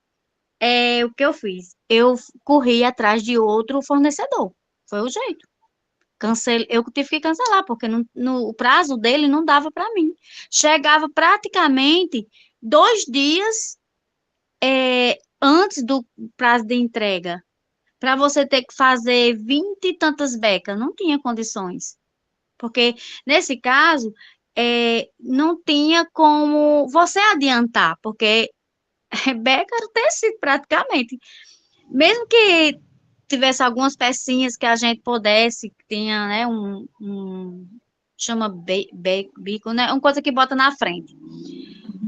S7: o que eu fiz? Eu corri atrás de outro fornecedor, foi o jeito. eu tive que cancelar, porque o prazo dele não dava para mim. Chegava praticamente 2 dias antes do prazo de entrega, para você ter que fazer 20 e tantas becas, não tinha condições. Porque, nesse caso, não tinha como você adiantar, porque beca era o tecido, praticamente. Mesmo que tivesse algumas pecinhas que a gente pudesse, que tinha, né, chama bico, né, uma coisa que bota na frente.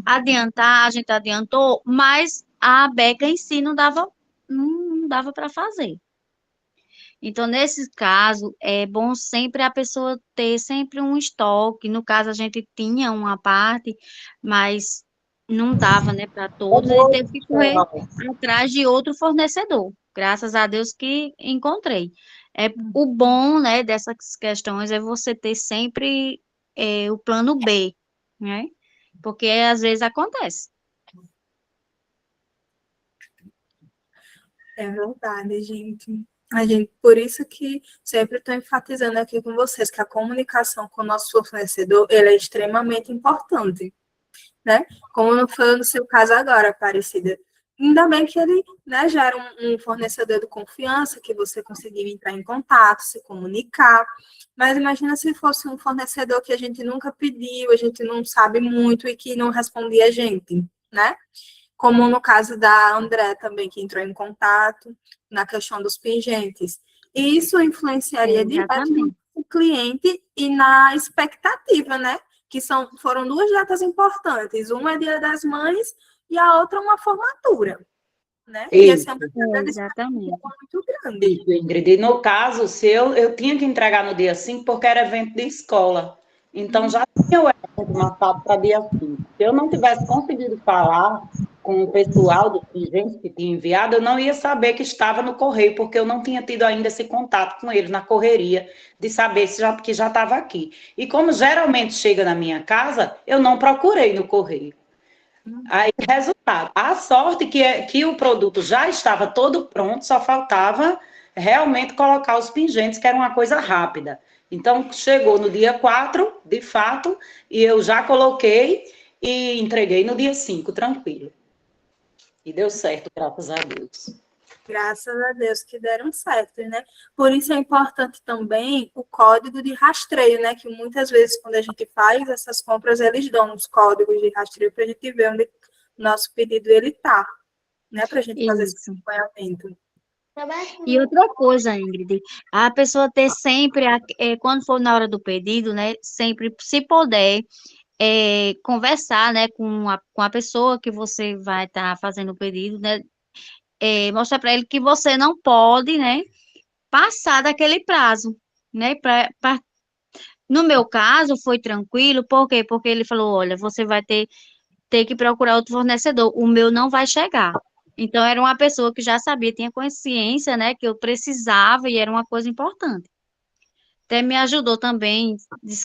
S7: Adiantar, a gente adiantou, mas a beca em si não dava para fazer. Então, nesse caso, é bom sempre a pessoa ter sempre um estoque. No caso, a gente tinha uma parte, mas não dava, né, para todos, e teve que correr atrás de outro fornecedor. Graças a Deus que encontrei. O bom, né, dessas questões é você ter sempre o plano B, né? Porque às vezes acontece.
S5: É verdade, gente. Por isso que sempre estou enfatizando aqui com vocês que a comunicação com o nosso fornecedor, ele é extremamente importante, né? Como não foi no seu caso agora, Aparecida. Ainda bem que ele, né, já era um fornecedor de confiança, que você conseguiu entrar em contato, se comunicar. Mas imagina se fosse um fornecedor que a gente nunca pediu, a gente não sabe muito e que não respondia a gente, né? Como no caso da André também, que entrou em contato na questão dos pingentes. E isso influenciaria diretamente o cliente e na expectativa, né? Que foram 2 datas importantes. Uma é Dia das Mães e a outra uma formatura, né? E essa é uma
S7: exatamente.
S5: Muito grande.
S11: Isso, Ingrid. E no caso, eu tinha que entregar no dia 5 porque era evento de escola. Então, já tinha o evento marcado para dia 5. Se eu não tivesse conseguido falar com o pessoal do pingente que tinha enviado, eu não ia saber que estava no correio, porque eu não tinha tido ainda esse contato com eles na correria, de saber que já estava aqui. E como geralmente chega na minha casa, eu não procurei no correio. Aí, resultado, a sorte que o produto já estava todo pronto, só faltava realmente colocar os pingentes, que era uma coisa rápida. Então, chegou no dia 4, de fato, e eu já coloquei e entreguei no dia 5, tranquilo. E deu certo, graças a Deus.
S5: Graças a Deus que deram certo, né? Por isso é importante também o código de rastreio, né? Que muitas vezes, quando a gente faz essas compras, eles dão os códigos de rastreio para a gente ver onde o nosso pedido ele está, né? Para a gente fazer esse acompanhamento.
S7: E outra coisa, Ingrid, a pessoa ter sempre, quando for na hora do pedido, né? Sempre, se puder, conversar, né, com a pessoa que você vai estar fazendo o pedido, né? Mostrar para ele que você não pode, né, passar daquele prazo, né? No meu caso, foi tranquilo, por quê? Porque ele falou, olha, você vai ter que procurar outro fornecedor, o meu não vai chegar. Então, era uma pessoa que já sabia, tinha consciência, né, que eu precisava e era uma coisa importante. Até me ajudou também,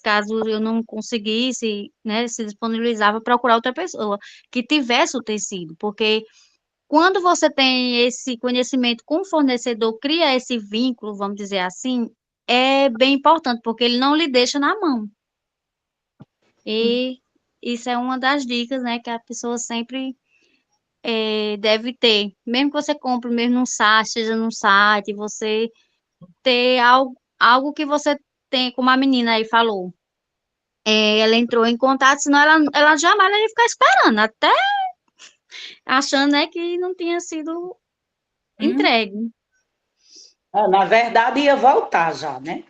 S7: caso eu não conseguisse, né, se disponibilizava procurar outra pessoa que tivesse o tecido, porque quando você tem esse conhecimento com o fornecedor, cria esse vínculo, vamos dizer assim, é bem importante, porque ele não lhe deixa na mão. E isso é uma das dicas, né, que a pessoa sempre deve ter. Mesmo que você compre mesmo num site, seja num site, você ter algo que você tem, como a menina aí falou. Ela entrou em contato, senão ela jamais ia ficar esperando, até achando, né, que não tinha sido entregue.
S11: Na verdade, ia voltar já, né?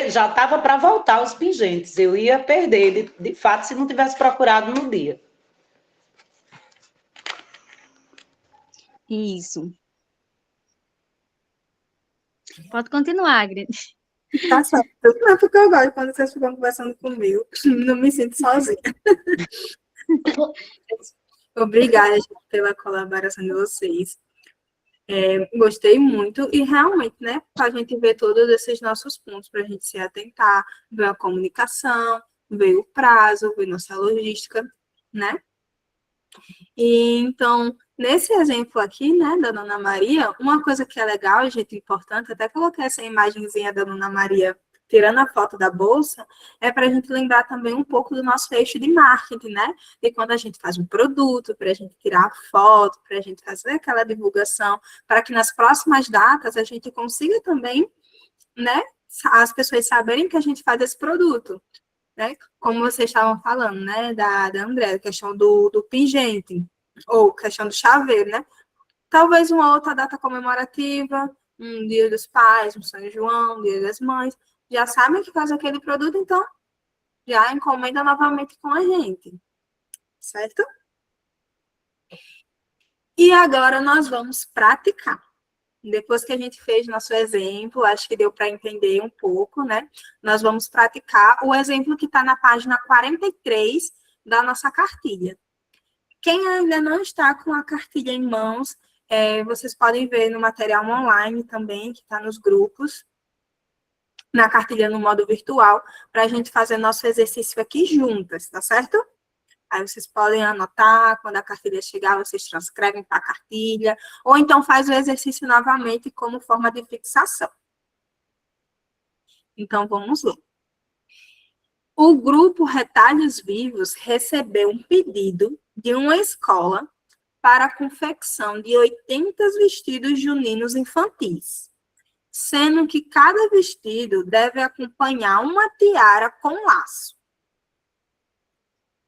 S11: Já estava para voltar os pingentes. Eu ia perder, de fato, se não tivesse procurado no dia.
S7: Isso. Pode continuar, Ingrid.
S5: Tá certo. Não, porque eu gosto quando vocês ficam conversando comigo. Não me sinto sozinha. Obrigada, gente, pela colaboração de vocês. Gostei muito e realmente, né, para a gente ver todos esses nossos pontos, para a gente se atentar, ver a comunicação, ver o prazo, ver nossa logística, né? E então, Nesse exemplo aqui, né, da Dona Maria, uma coisa que é legal, gente, importante, até coloquei essa imagenzinha da Dona Maria tirando a foto da bolsa, é para a gente lembrar também um pouco do nosso eixo de marketing, né? E quando a gente faz um produto, para a gente tirar foto, para a gente fazer aquela divulgação, para que nas próximas datas a gente consiga também, né, as pessoas saberem que a gente faz esse produto, né? Como vocês estavam falando, né, da André, questão do pingente, ou questão do chaveiro, né? Talvez uma outra data comemorativa, um Dia dos Pais, um São João, um Dia das Mães, já sabem que faz aquele produto, então já encomenda novamente com a gente, certo? E agora nós vamos praticar. Depois que a gente fez nosso exemplo, acho que deu para entender um pouco, né? Nós vamos praticar o exemplo que está na página 43 da nossa cartilha. Quem ainda não está com a cartilha em mãos, vocês podem ver no material online também, que está nos grupos, na cartilha no modo virtual, para a gente fazer nosso exercício aqui juntas, tá certo? Aí vocês podem anotar, quando a cartilha chegar, vocês transcrevem para a cartilha, ou então faz o exercício novamente como forma de fixação. Então, vamos lá. O grupo Retalhos Vivos recebeu um pedido de uma escola para a confecção de 80 vestidos juninos infantis, sendo que cada vestido deve acompanhar uma tiara com laço.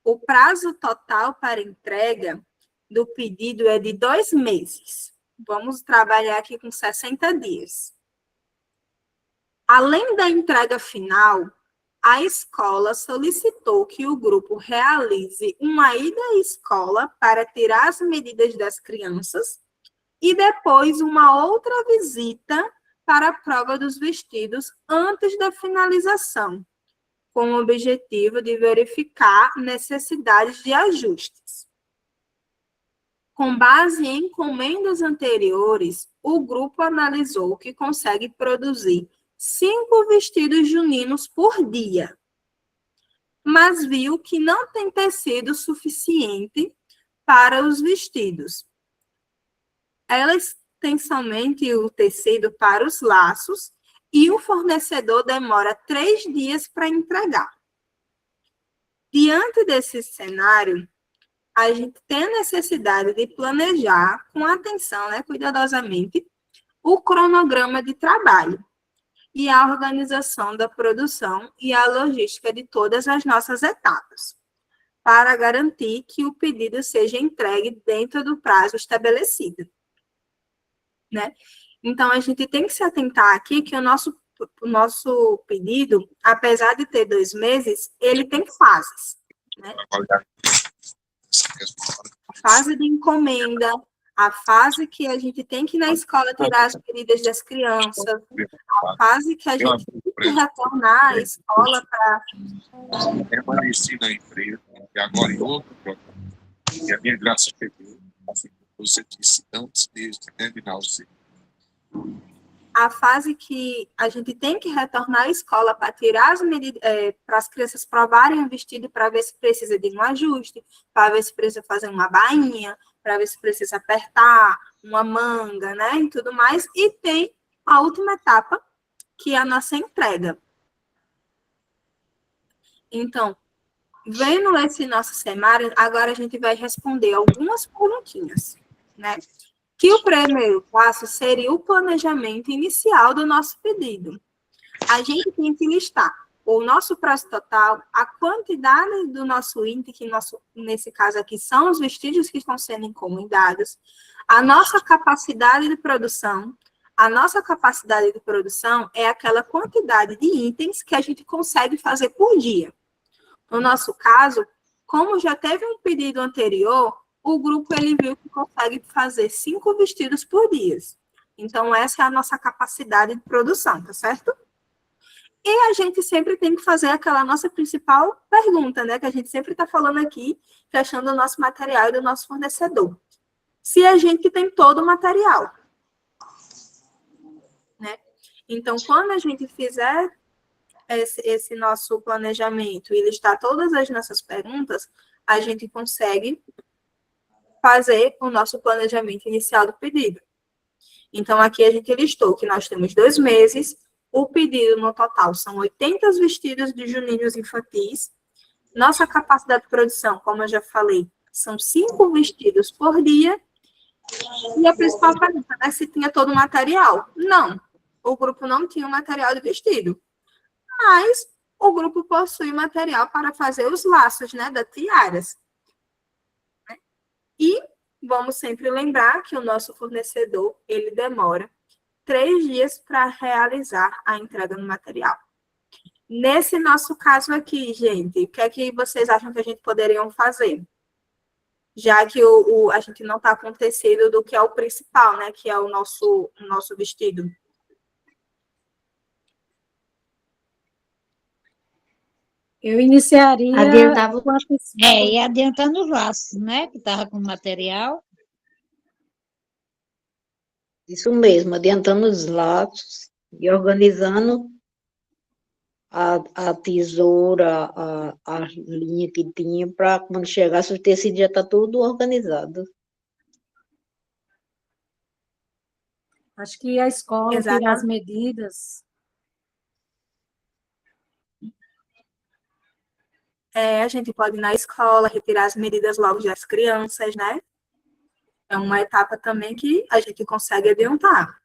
S5: O prazo total para entrega do pedido é de 2 meses. Vamos trabalhar aqui com 60 dias. Além da entrega final, a escola solicitou que o grupo realize uma ida à escola para tirar as medidas das crianças e depois uma outra visita para a prova dos vestidos antes da finalização, com o objetivo de verificar necessidades de ajustes. Com base em encomendas anteriores, o grupo analisou que consegue produzir 5 vestidos juninos por dia, mas viu que não tem tecido suficiente para os vestidos. Elas têm somente o tecido para os laços e o fornecedor demora 3 dias para entregar. Diante desse cenário, a gente tem a necessidade de planejar com atenção, né, cuidadosamente, o cronograma de trabalho e a organização da produção e a logística de todas as nossas etapas, para garantir que o pedido seja entregue dentro do prazo estabelecido, né? Então, a gente tem que se atentar aqui que o nosso pedido, apesar de ter 2 meses, ele tem fases, né? A fase de encomenda, a fase que a gente tem que ir na escola tirar as medidas das crianças, a fase que a gente tem que retornar à escola para...
S12: Permaneci na empresa, e agora em outro programa, e a minha graça chegou, assim, você disse, antes de terminar o ciclo.
S5: A fase que a gente tem que retornar à escola para tirar as medidas, para as crianças provarem o vestido, para ver se precisa de um ajuste, para ver se precisa fazer uma bainha, para ver se precisa apertar uma manga, né, e tudo mais. E tem a última etapa, que é a nossa entrega. Então, vendo esse nosso cenário, agora a gente vai responder algumas perguntinhas, né? Que o primeiro passo seria o planejamento inicial do nosso pedido. A gente tem que listar o nosso prazo total, a quantidade do nosso item, que nesse caso aqui são os vestidos que estão sendo encomendados, a nossa capacidade de produção. A nossa capacidade de produção é aquela quantidade de itens que a gente consegue fazer por dia. No nosso caso, como já teve um pedido anterior, o grupo ele viu que consegue fazer 5 vestidos por dia. Então, essa é a nossa capacidade de produção, tá certo? E a gente sempre tem que fazer aquela nossa principal pergunta, né? Que a gente sempre está falando aqui, questão do nosso material e do nosso fornecedor. Se a gente tem todo o material, né? Então, quando a gente fizer esse nosso planejamento e listar todas as nossas perguntas, a gente consegue fazer o nosso planejamento inicial do pedido. Então, aqui a gente listou que nós temos 2 meses, o pedido no total são 80 vestidos de juninos infantis. Nossa capacidade de produção, como eu já falei, são 5 vestidos por dia. E a principal pergunta é se tinha todo o material. Não, o grupo não tinha o material de vestido. Mas o grupo possui material para fazer os laços, né, das tiaras. E vamos sempre lembrar que o nosso fornecedor, ele demora 3 dias para realizar a entrega do material. Nesse nosso caso aqui, gente, o que é que vocês acham que a gente poderia fazer? Já que a gente não está acontecendo do que é o principal, né? Que é o nosso vestido.
S9: Eu iniciaria
S7: Adiantava,
S9: e adiantando os laços, né? Que estava com material.
S13: Isso mesmo, adiantando os laços e organizando a tesoura, a linha que tinha, para quando chegasse o tecido já está tudo organizado.
S9: Acho que a escola
S5: Exatamente.
S9: tira as medidas.
S5: A gente pode ir na escola, retirar as medidas logo das crianças, né? É uma etapa também que a gente consegue adiantar.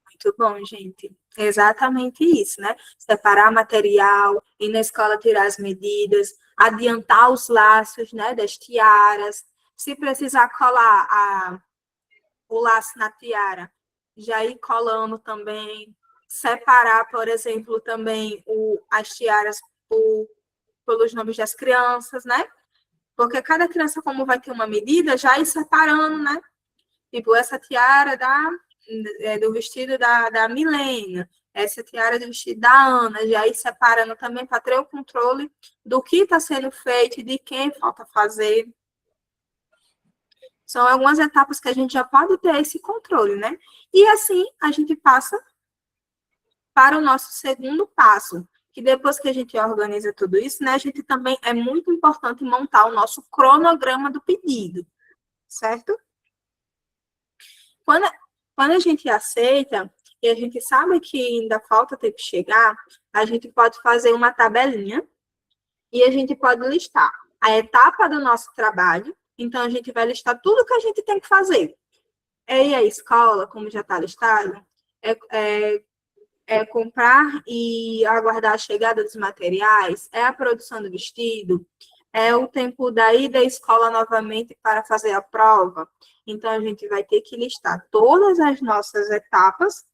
S5: Muito bom, gente. Exatamente isso, né? Separar material, ir na escola tirar as medidas, adiantar os laços, né, das tiaras. Se precisar colar o laço na tiara, já ir colando também. Separar, por exemplo, também as tiaras pelos nomes das crianças, né? Porque cada criança, como vai ter uma medida, já ir separando, né? Tipo, essa tiara do vestido da Milena, essa tiara do vestido da Ana, já ir separando também para ter o controle do que está sendo feito e de quem falta fazer. São algumas etapas que a gente já pode ter esse controle, né? E assim a gente passa para o nosso segundo passo, que depois que a gente organiza tudo isso, né, a gente também é muito importante montar o nosso cronograma do pedido, certo? Quando a gente aceita e a gente sabe que ainda falta tempo chegar, a gente pode fazer uma tabelinha e a gente pode listar a etapa do nosso trabalho. Então, a gente vai listar tudo que a gente tem que fazer. E a escola, como já está listado, é comprar e aguardar a chegada dos materiais, é a produção do vestido, é o tempo da ida à escola novamente para fazer a prova. Então, a gente vai ter que listar todas as nossas etapas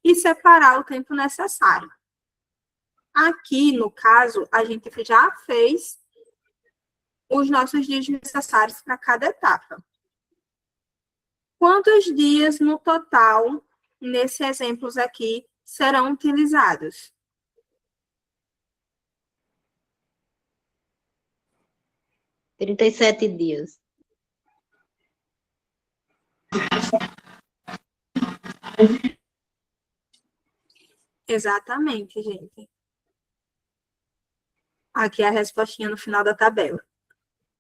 S5: e separar o tempo necessário. Aqui, no caso, a gente já fez os nossos dias necessários para cada etapa. Quantos dias no total, nesses exemplos aqui, serão utilizados?
S13: – 37 dias.
S5: Exatamente, gente. Aqui é a respostinha no final da tabela.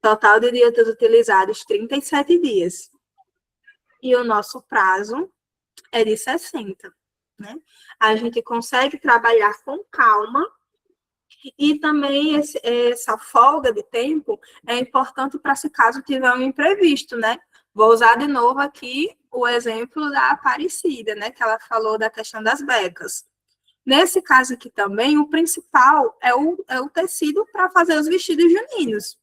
S5: Total de dias utilizados, 37 dias. E o nosso prazo é de 60, né? A gente consegue trabalhar com calma e também essa folga de tempo é importante para se caso tiver um imprevisto, né? Vou usar de novo aqui o exemplo da Aparecida, né? Que ela falou da questão das becas. Nesse caso aqui também, o principal é o tecido para fazer os vestidos juninos,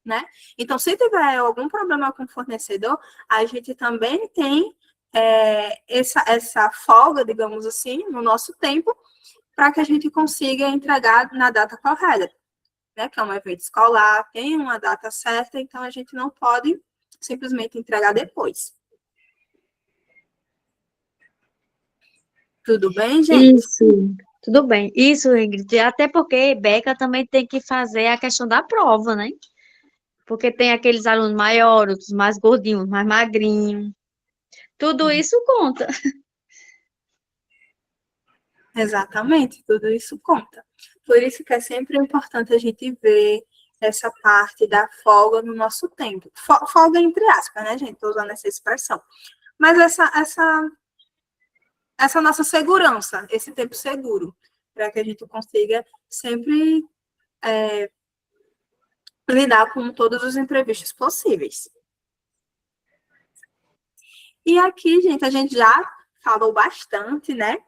S5: né? Então, se tiver algum problema com o fornecedor, a gente também tem essa folga, digamos assim, no nosso tempo, para que a gente consiga entregar na data correta, né? Que é um evento escolar, tem uma data certa, então a gente não pode simplesmente entregar depois. Tudo bem, gente?
S7: Isso, tudo bem. Isso, Ingrid, até porque Beca também tem que fazer a questão da prova, né? Porque tem aqueles alunos maiores, outros mais gordinhos, mais magrinhos. Tudo isso conta.
S5: Exatamente, tudo isso conta. Por isso que é sempre importante a gente ver essa parte da folga no nosso tempo. Folga entre aspas, né, gente? Estou usando essa expressão. Mas essa nossa segurança, esse tempo seguro, para que a gente consiga sempre lidar com todos os imprevistos possíveis. E aqui, gente, a gente já falou bastante, né?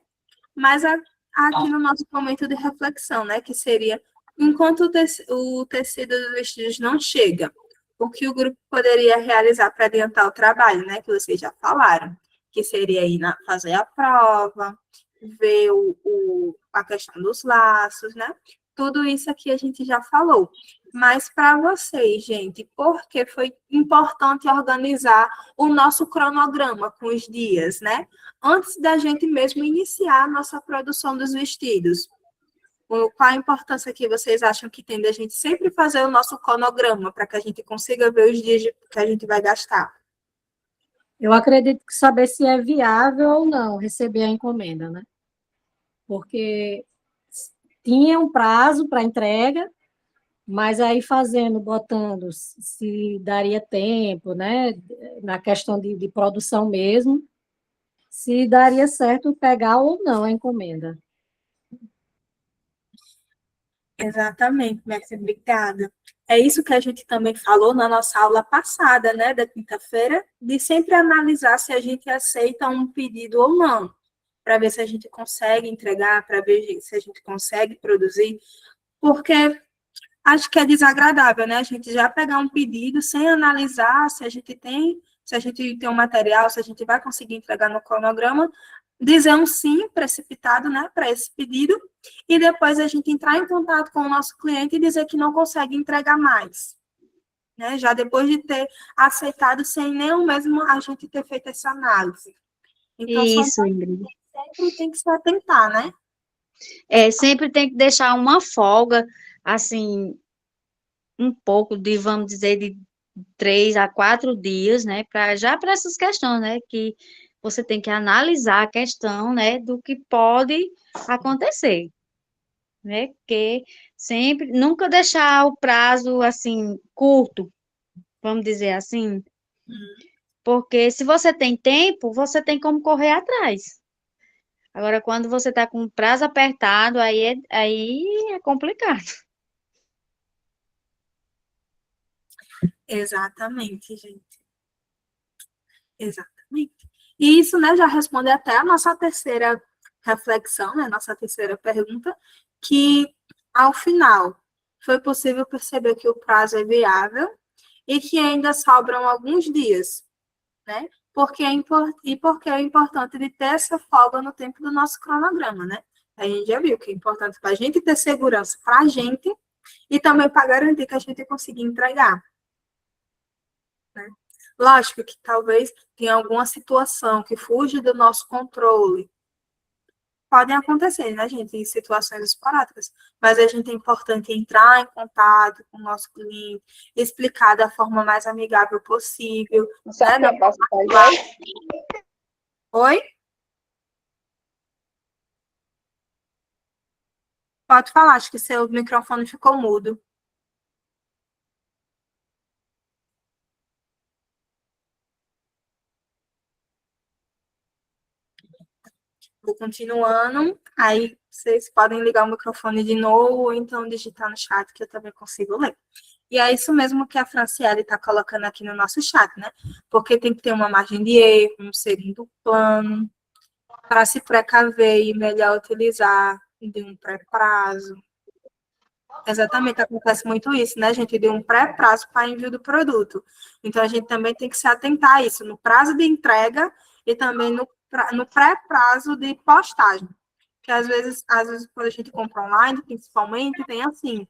S5: Mas aqui no nosso momento de reflexão, né? Que seria, enquanto o tecido dos vestidos não chega, o que o grupo poderia realizar para adiantar o trabalho, né? Que vocês já falaram. Que seria ir fazer a prova, ver a questão dos laços, né? Tudo isso aqui a gente já falou. Mas para vocês, gente, por que foi importante organizar o nosso cronograma com os dias, né? Antes da gente mesmo iniciar a nossa produção dos vestidos. Qual a importância que vocês acham que tem da gente sempre fazer o nosso cronograma para que a gente consiga ver os dias que a gente vai gastar?
S14: Eu acredito que saber se é viável ou não receber a encomenda, né? Porque tinha um prazo para entrega, mas aí botando se daria tempo, né? Na questão de produção mesmo, se daria certo pegar ou não a encomenda.
S5: Exatamente, Mércia, obrigada. É isso que a gente também falou na nossa aula passada, né, da quinta-feira, de sempre analisar se a gente aceita um pedido ou não, para ver se a gente consegue entregar, para ver se a gente consegue produzir, porque acho que é desagradável, né, a gente já pegar um pedido sem analisar se a gente tem um material, se a gente vai conseguir entregar no cronograma, dizer um sim precipitado, né, para esse pedido, e depois a gente entrar em contato com o nosso cliente e dizer que não consegue entregar mais, né, já depois de ter aceitado sem nem mesmo a gente ter feito essa análise. Então,
S7: Isso, Ingrid.
S5: Sempre tem que se atentar, né?
S7: Sempre tem que deixar uma folga, assim, um pouco de, vamos dizer, de 3 a 4 dias, né, para essas questões, né, que você tem que analisar a questão, né, do que pode acontecer, né, porque sempre, nunca deixar o prazo, assim, curto, vamos dizer assim, porque se você tem tempo, você tem como correr atrás. Agora, quando você está com o prazo apertado, aí é complicado.
S5: Exatamente, gente. Exatamente. E isso, né, já responde até a nossa terceira reflexão, né, nossa terceira pergunta, que, ao final, foi possível perceber que o prazo é viável e que ainda sobram alguns dias, né? Porque é importante de ter essa folga no tempo do nosso cronograma, né? A gente já viu que é importante para a gente ter segurança para a gente e também para garantir que a gente consiga entregar, né? Lógico que talvez tenha alguma situação que fuja do nosso controle. Podem acontecer, né, gente, em situações esporádicas, mas a gente é importante entrar em contato com o nosso cliente, explicar da forma mais amigável possível. Né? Oi? Pode falar, acho que seu microfone ficou mudo. Vou continuando, aí vocês podem ligar o microfone de novo, ou então digitar no chat, que eu também consigo ler. E é isso mesmo que a Franciele está colocando aqui no nosso chat, né? Porque tem que ter uma margem de erro, um segundo plano, para se precaver e melhor utilizar de um pré-prazo. Exatamente, acontece muito isso, né, gente? De um pré-prazo para envio do produto. Então, a gente também tem que se atentar a isso, no prazo de entrega e também no pré-prazo de postagem. Porque, às vezes, quando a gente compra online, principalmente, tem assim,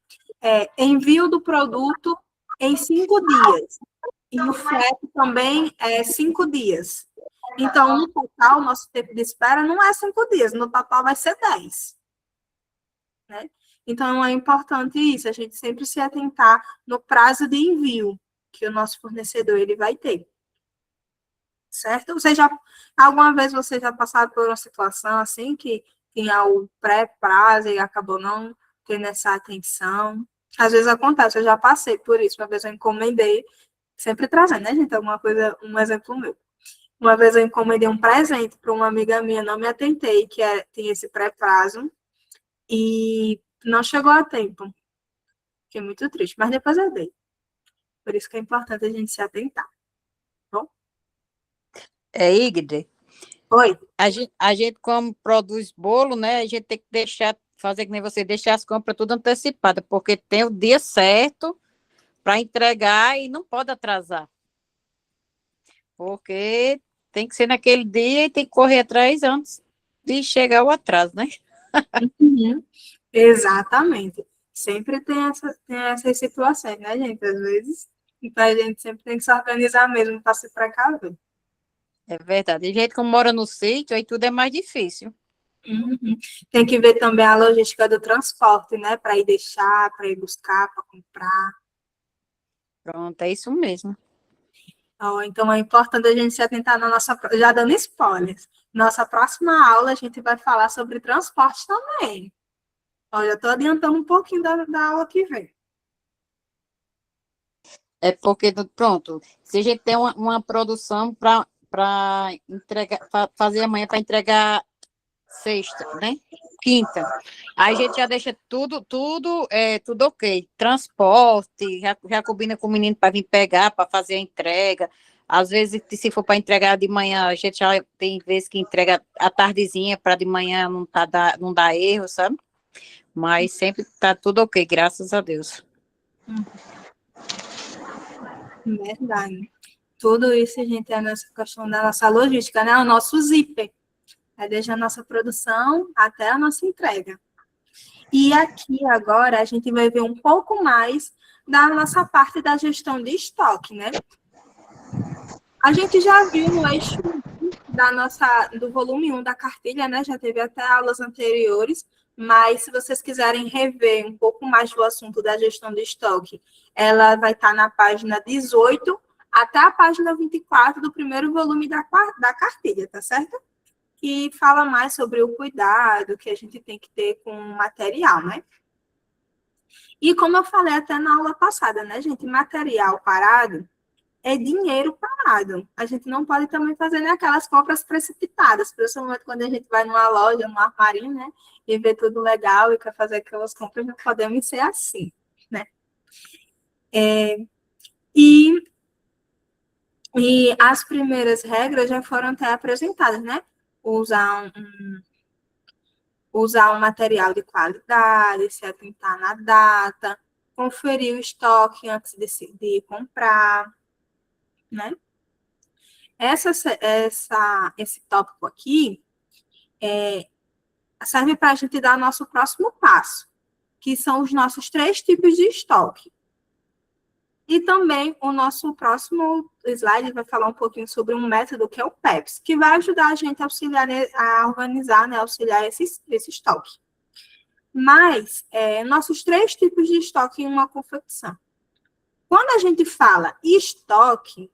S5: envio do produto em 5 dias. E o frete também é 5 dias. Então, no total, nosso tempo de espera não é 5 dias, no total vai ser 10. Né? Então, é importante isso, a gente sempre se atentar no prazo de envio que o nosso fornecedor ele vai ter. Certo? Alguma vez você já passaram por uma situação assim que tinha o pré-prazo e acabou não tendo essa atenção. Às vezes acontece, eu já passei por isso. Uma vez eu encomendei, sempre trazendo, né, gente? Alguma coisa, um exemplo meu. Uma vez eu encomendei um presente para uma amiga minha, não me atentei, tinha esse pré-prazo, e não chegou a tempo. Fiquei muito triste, mas depois eu dei. Por isso que é importante a gente se atentar. Bom?
S3: Igde,
S5: Oi.
S3: a gente como produz bolo, né? A gente tem que fazer que nem você, deixar as compras tudo antecipadas, porque tem o dia certo para entregar e não pode atrasar. Porque tem que ser naquele dia e tem que correr atrás antes de chegar o atraso, né?
S5: Uhum. Exatamente. Sempre tem essas situações, né, gente? Às vezes, então a gente sempre tem que se organizar mesmo para se precaver.
S3: É verdade. E gente como mora no sítio, aí tudo é mais difícil.
S5: Uhum. Tem que ver também a logística do transporte, né? Para ir deixar, para ir buscar, para comprar.
S3: Pronto, é isso mesmo.
S5: Então é importante a gente se atentar na nossa. Já dando spoilers. Nossa próxima aula a gente vai falar sobre transporte também. Já estou adiantando um pouquinho da aula que vem.
S3: É porque, pronto, se a gente tem uma produção para entregar, fazer amanhã para entregar sexta, né? Quinta. Aí a gente já deixa tudo ok. Transporte, já combina com o menino para vir pegar, para fazer a entrega. Às vezes, se for para entregar de manhã, a gente já tem vezes que entrega à tardezinha, para de manhã não dá erro, sabe? Mas sempre tá tudo ok, graças a Deus.
S5: Verdade. Tudo isso a gente é nessa questão da nossa logística, né? O nosso zíper. É desde a nossa produção até a nossa entrega. E aqui agora a gente vai ver um pouco mais da nossa parte da gestão de estoque, né? A gente já viu no eixo do volume 1 da cartilha, né? Já teve até aulas anteriores, mas se vocês quiserem rever um pouco mais do assunto da gestão de estoque, ela vai estar na página 18 até a página 24 do primeiro volume da cartilha, tá certo? Que fala mais sobre o cuidado que a gente tem que ter com o material, né? E como eu falei até na aula passada, né, gente? Material parado é dinheiro parado. A gente não pode também fazer aquelas compras precipitadas, principalmente quando a gente vai numa loja, num armarinho, né? E vê tudo legal e quer fazer aquelas compras, não podemos ser assim, né? E as primeiras regras já foram até apresentadas, né? Usar um material de qualidade, se atentar na data, conferir o estoque antes de decidir comprar, né? Esse tópico aqui serve para a gente dar nosso próximo passo, que são os nossos 3 tipos de estoque. E também o nosso próximo slide vai falar um pouquinho sobre um método que é o PEPS, que vai ajudar a gente a organizar, né, auxiliar esse estoque. Mas, nossos 3 tipos de estoque em uma confecção. Quando a gente fala estoque,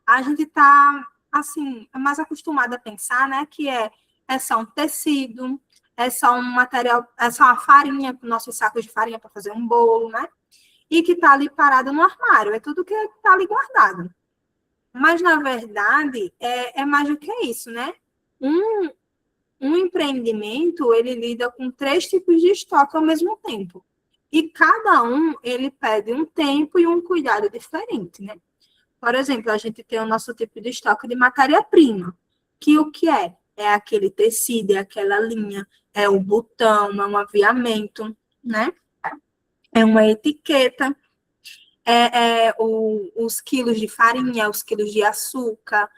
S5: a gente está, assim, mais acostumado a pensar, né, que é só um tecido, é só um material, é só uma farinha, nossos sacos de farinha para fazer um bolo, né? E que está ali parado no armário, é tudo que está ali guardado. Mas, na verdade, é mais do que isso, né? Um empreendimento, ele lida com 3 tipos de estoque ao mesmo tempo. E cada um, ele pede um tempo e um cuidado diferente, né? Por exemplo, a gente tem o nosso tipo de estoque de matéria-prima, que o que é? É aquele tecido, é aquela linha, é o botão, é um aviamento, né? É uma etiqueta, os quilos de farinha, os quilos de açúcar,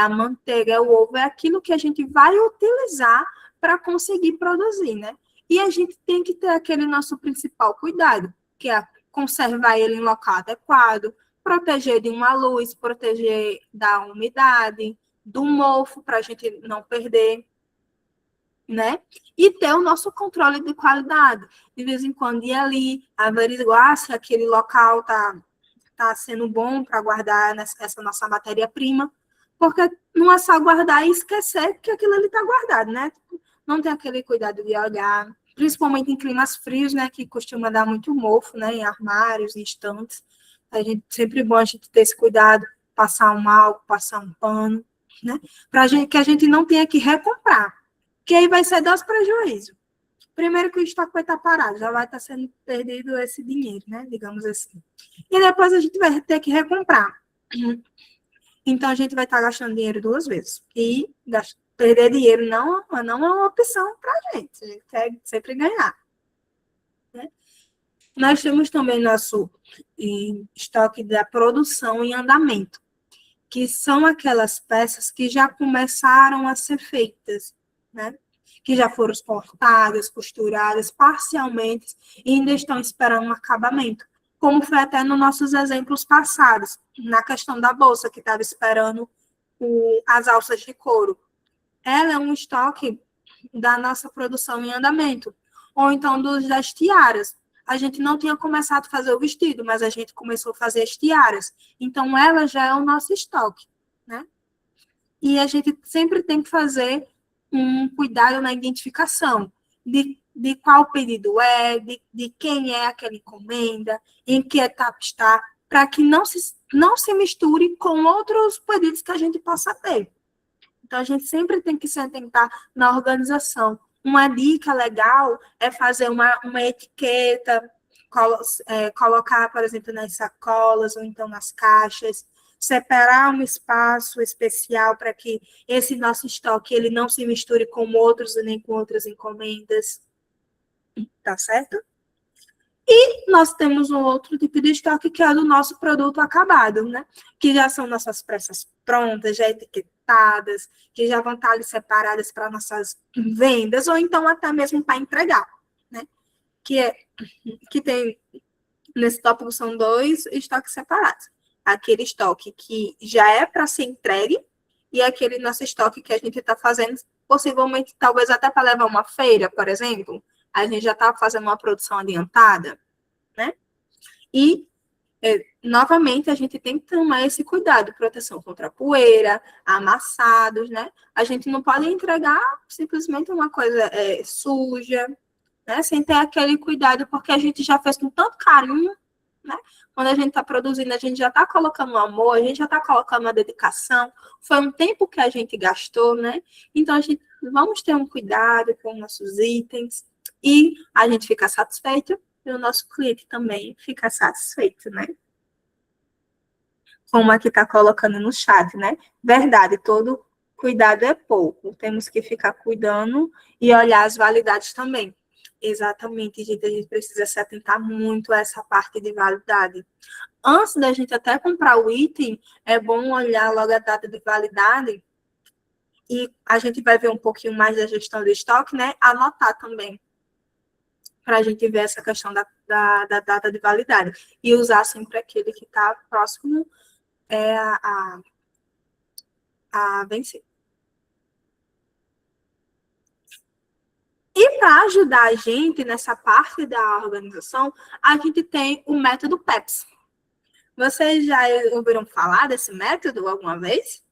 S5: a manteiga, o ovo, é aquilo que a gente vai utilizar para conseguir produzir, né? E a gente tem que ter aquele nosso principal cuidado, que é conservar ele em local adequado, proteger de uma luz, proteger da umidade, do mofo, para a gente não perder, né? E ter o nosso controle de qualidade. De vez em quando ir ali, averiguar se aquele local tá sendo bom para guardar essa nossa matéria-prima, porque não é só guardar e esquecer que aquilo ali está guardado, né? não tem aquele cuidado de olhar, principalmente em climas frios, né, que costuma dar muito mofo, né, em armários, em estantes. A gente sempre bom a gente ter esse cuidado, passar um álcool, passar um pano, né, para que a gente não tenha que recomprar, que aí vai ser dois prejuízos. Primeiro que o estoque vai estar parado, já vai estar sendo perdido esse dinheiro, né, digamos assim. E depois a gente vai ter que recomprar. Então, a gente vai estar gastando dinheiro duas vezes. E perder dinheiro não é uma opção para a gente. A gente quer sempre ganhar. Né? Nós temos também nosso estoque da produção em andamento, que são aquelas peças que já começaram a ser feitas, né? Que já foram cortadas, costuradas parcialmente e ainda estão esperando um acabamento, como foi até nos nossos exemplos passados, na questão da bolsa, que estava esperando as alças de couro. Ela é um estoque da nossa produção em andamento, ou então das tiaras. A gente não tinha começado a fazer o vestido, mas a gente começou a fazer as tiaras. Então, ela já é o nosso estoque, né? E a gente sempre tem que fazer um cuidado na identificação de qual pedido é, de quem é aquela encomenda, em que etapa está, para que não se misture com outros pedidos que a gente possa ter. Então, a gente sempre tem que se atentar na organização. Uma dica legal é fazer uma etiqueta, colocar, por exemplo, nas sacolas ou então nas caixas, separar um espaço especial para que esse nosso estoque ele não se misture com outros e nem com outras encomendas. Tá certo? E nós temos um outro tipo de estoque que é do nosso produto acabado, né? Que já são nossas peças prontas, já etiquetadas, que já vão estar ali separadas para nossas vendas, ou então até mesmo para entregar, né? Que tem, nesse tópico são 2 estoques separados. Aquele estoque que já é para ser entregue e aquele nosso estoque que a gente está fazendo, possivelmente, talvez até para levar uma feira, por exemplo, a gente já está fazendo uma produção adiantada, né? E, novamente, a gente tem que tomar esse cuidado, proteção contra poeira, amassados, né? A gente não pode entregar simplesmente uma coisa suja, né? Sem ter aquele cuidado, porque a gente já fez com tanto carinho, né? Quando a gente está produzindo, a gente já está colocando amor, a gente já está colocando a dedicação, foi um tempo que a gente gastou, né? Então, vamos ter um cuidado com nossos itens e a gente fica satisfeito e o nosso cliente também fica satisfeito, né? Como aqui está colocando no chat, né? Verdade, todo cuidado é pouco, temos que ficar cuidando e olhar as validades também. Exatamente, gente, a gente precisa se atentar muito a essa parte de validade. Antes da gente até comprar o item, é bom olhar logo a data de validade e a gente vai ver um pouquinho mais da gestão do estoque, né? Anotar também, para a gente ver essa questão da data de validade e usar sempre aquele que está próximo a vencer. E para ajudar a gente nessa parte da organização, a gente tem o método PEPS. Vocês já ouviram falar desse método alguma vez?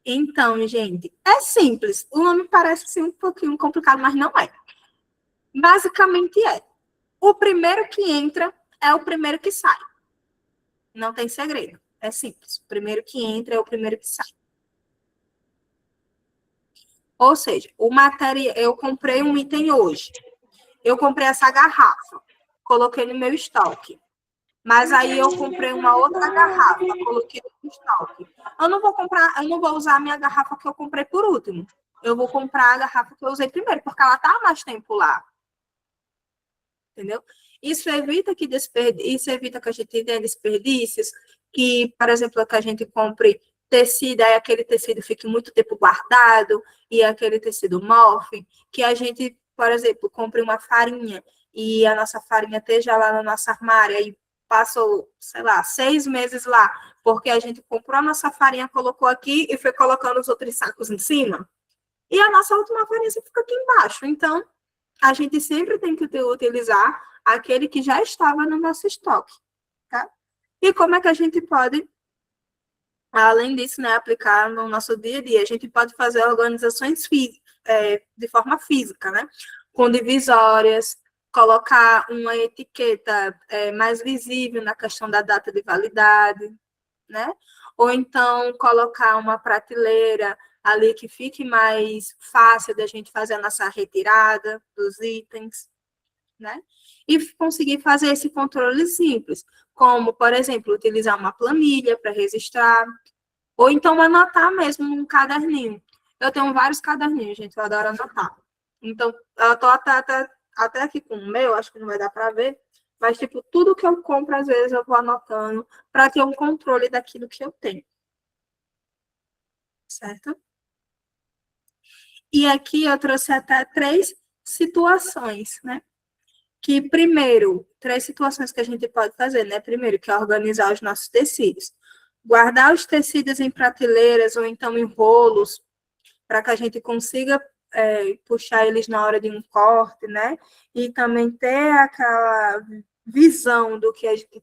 S5: Então, gente, é simples. O nome parece ser um pouquinho complicado, mas não é. Basicamente é. O primeiro que entra é o primeiro que sai. Não tem segredo. É simples. O primeiro que entra é o primeiro que sai. Ou seja, eu comprei um item hoje. Eu comprei essa garrafa. Coloquei no meu estoque. Mas aí eu comprei uma outra garrafa, coloquei no estoque. Eu não vou usar a minha garrafa que eu comprei por último. Eu vou comprar a garrafa que eu usei primeiro, porque ela está há mais tempo lá. Entendeu? Isso evita que a gente tenha desperdícios, que, por exemplo, que a gente compre tecido, aí aquele tecido fique muito tempo guardado, e aquele tecido morfe, que a gente, por exemplo, compre uma farinha, e a nossa farinha esteja lá no nosso armário, aí passou, sei lá, 6 meses lá, porque a gente comprou a nossa farinha, colocou aqui, e foi colocando os outros sacos em cima, e a nossa última farinha fica aqui embaixo. Então, a gente sempre tem que utilizar aquele que já estava no nosso estoque, tá? E como é que a gente pode além disso, né, aplicar no nosso dia a dia. A gente pode fazer organizações de forma física, né, com divisórias, colocar uma etiqueta mais visível na questão da data de validade, né, ou então colocar uma prateleira ali que fique mais fácil da gente fazer a nossa retirada dos itens, né, e conseguir fazer esse controle simples, como, por exemplo, utilizar uma planilha para registrar, ou então anotar mesmo num caderninho. Eu tenho vários caderninhos, gente, eu adoro anotar. Então, eu estou até aqui com o meu, acho que não vai dar para ver, mas, tipo, tudo que eu compro, às vezes, eu vou anotando para ter um controle daquilo que eu tenho. Certo? E aqui eu trouxe até 3 situações, né? Que, primeiro, 3 situações que a gente pode fazer, né? Primeiro, que é organizar os nossos tecidos. Guardar os tecidos em prateleiras ou então em rolos, para que a gente consiga puxar eles na hora de um corte, né? E também ter aquela visão do que a gente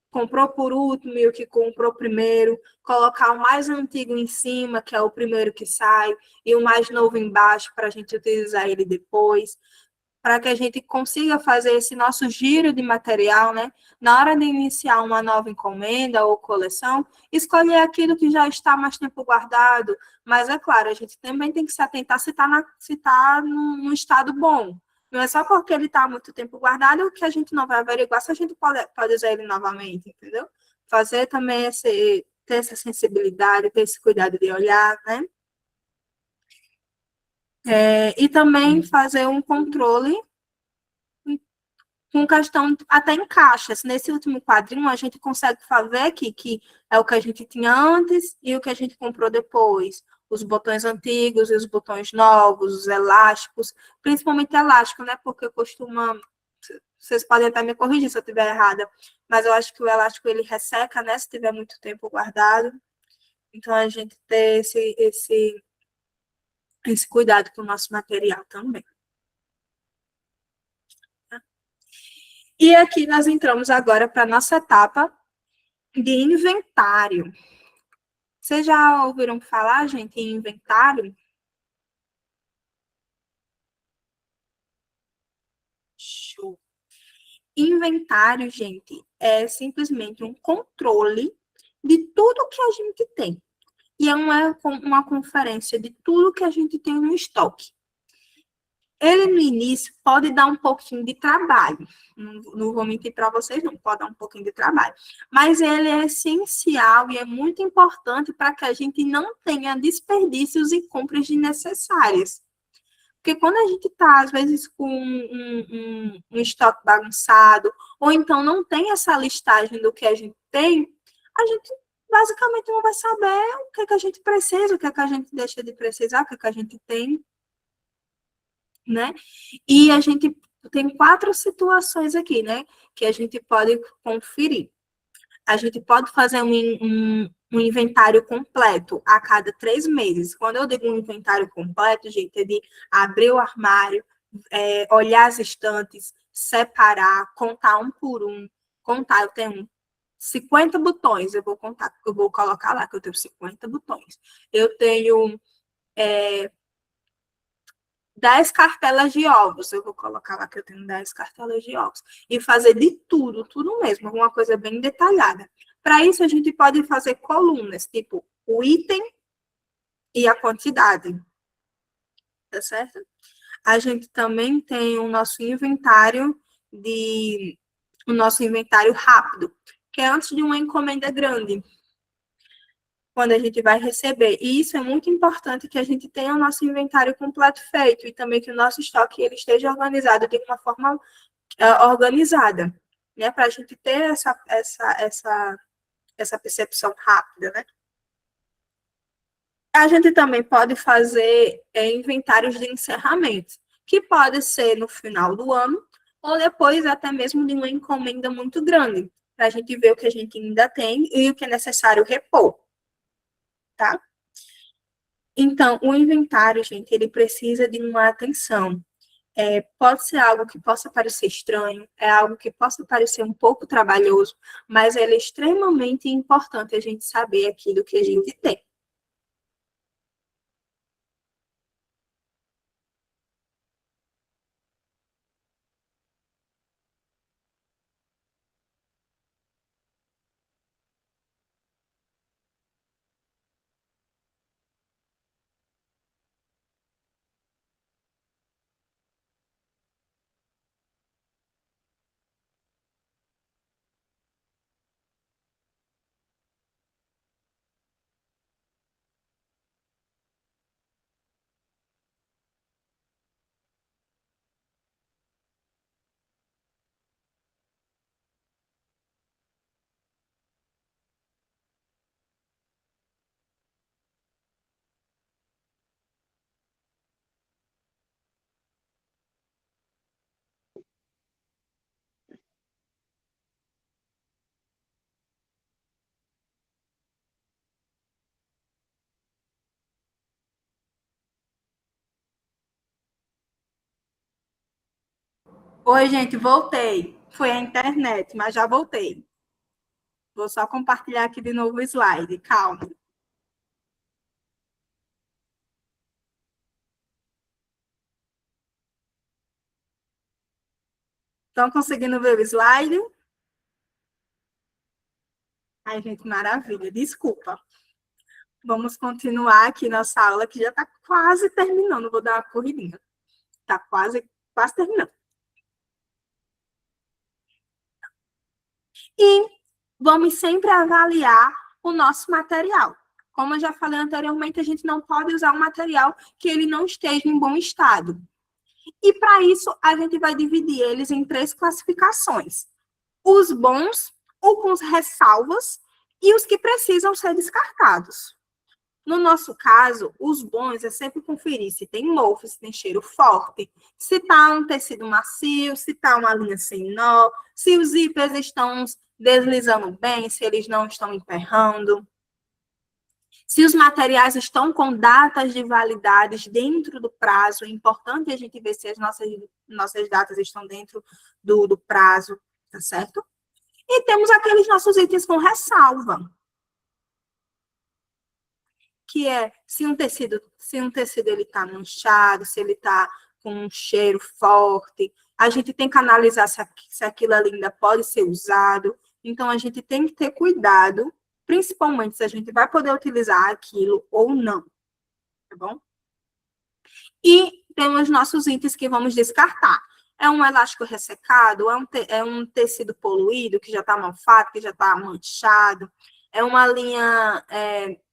S5: comprou por último e o que comprou primeiro, colocar o mais antigo em cima, que é o primeiro que sai, e o mais novo embaixo, para a gente utilizar ele depois, para que a gente consiga fazer esse nosso giro de material, né? Na hora de iniciar uma nova encomenda ou coleção, escolher aquilo que já está mais tempo guardado, mas é claro, a gente também tem que se atentar se está num estado bom. Não é só porque ele está há muito tempo guardado que a gente não vai averiguar se a gente pode usar ele novamente, entendeu? Fazer também ter essa sensibilidade, ter esse cuidado de olhar, né? E também fazer um controle com questão até em caixas. Nesse último quadrinho, a gente consegue fazer aqui que é o que a gente tinha antes e o que a gente comprou depois. Os botões antigos e os botões novos, os elásticos, principalmente elástico, né? Porque costuma... Vocês podem até me corrigir se eu estiver errada, mas eu acho que o elástico, ele resseca, né? Se tiver muito tempo guardado. Então, a gente ter esse cuidado com o nosso material também. E aqui nós entramos agora para a nossa etapa de inventário. Vocês já ouviram falar, gente, em inventário? Show. Inventário, gente, é simplesmente um controle de tudo que a gente tem. E é uma conferência de tudo que a gente tem no estoque. Ele, no início, pode dar um pouquinho de trabalho. Não vou mentir para vocês, não pode dar um pouquinho de trabalho. Mas ele é essencial e é muito importante para que a gente não tenha desperdícios e compras desnecessárias. Porque quando a gente está, às vezes, com um estoque bagunçado, ou então não tem essa listagem do que a gente tem, a gente basicamente não vai saber o que é que a gente precisa, o que é que a gente deixa de precisar, o que é que a gente tem, né? E a gente tem 4 situações aqui, né? Que a gente pode conferir. A gente pode fazer um inventário completo a cada 3 meses. Quando eu digo um inventário completo, gente, é de abrir o armário, olhar as estantes, separar, contar um por um. Contar, eu tenho 50 botões, eu vou colocar lá que eu tenho 50 botões. Eu tenho 10 cartelas de ovos. Eu vou colocar lá que eu tenho 10 cartelas de ovos. E fazer de tudo, tudo mesmo, alguma coisa bem detalhada. Para isso, a gente pode fazer colunas, tipo o item e a quantidade. Tá certo? A gente também tem o nosso inventário rápido, que é antes de uma encomenda grande, quando a gente vai receber. E isso é muito importante, que a gente tenha o nosso inventário completo feito e também que o nosso estoque ele esteja organizado de uma forma organizada, né? Para a gente ter essa percepção rápida, né? A gente também pode fazer inventários de encerramento, que pode ser no final do ano ou depois até mesmo de uma encomenda muito grande, para a gente ver o que a gente ainda tem e o que é necessário repor. Tá? Então, o inventário, gente, ele precisa de uma atenção. Pode ser algo que possa parecer estranho, é algo que possa parecer um pouco trabalhoso, mas é extremamente importante a gente saber aquilo que a gente tem. Oi, gente, voltei. Foi a internet, mas já voltei. Vou só compartilhar aqui de novo o slide. Calma. Estão conseguindo ver o slide? Ai, gente, maravilha. Desculpa. Vamos continuar aqui nossa aula, que já está quase terminando. Vou dar uma corridinha. Está quase terminando. E vamos sempre avaliar o nosso material. Como eu já falei anteriormente, a gente não pode usar um material que ele não esteja em bom estado. E, para isso, a gente vai dividir eles em 3 classificações. Os bons, ou com ressalvas, e os que precisam ser descartados. No nosso caso, os bons é sempre conferir se tem mofo, se tem cheiro forte, se está um tecido macio, se está uma linha sem nó, se os zíperes estão deslizando bem, se eles não estão emperrando. Se os materiais estão com datas de validade dentro do prazo, é importante a gente ver se as nossas datas estão dentro do prazo, tá certo? E temos aqueles nossos itens com ressalva, que é se um tecido ele está manchado, se ele está com um cheiro forte, a gente tem que analisar se aquilo ali ainda pode ser usado. Então, a gente tem que ter cuidado, principalmente se a gente vai poder utilizar aquilo ou não, tá bom? E temos nossos itens que vamos descartar. É um elástico ressecado, é um tecido poluído, que já está malfado, que já está manchado, é uma linha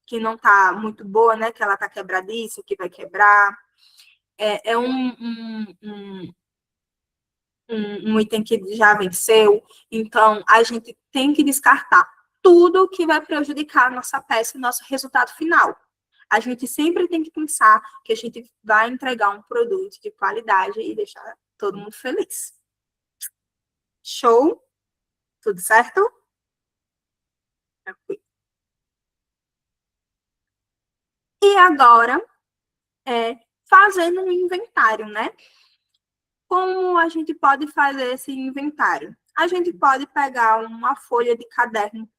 S5: que não está muito boa, né? Que ela está quebradiça, que vai quebrar. É um item que já venceu. Então, a gente tem que descartar tudo que vai prejudicar a nossa peça e nosso resultado final. A gente sempre tem que pensar que a gente vai entregar um produto de qualidade e deixar todo mundo feliz. Show? Tudo certo? Tranquilo. E agora, fazendo um inventário, né? Como a gente pode fazer esse inventário? A gente pode pegar uma folha de caderno,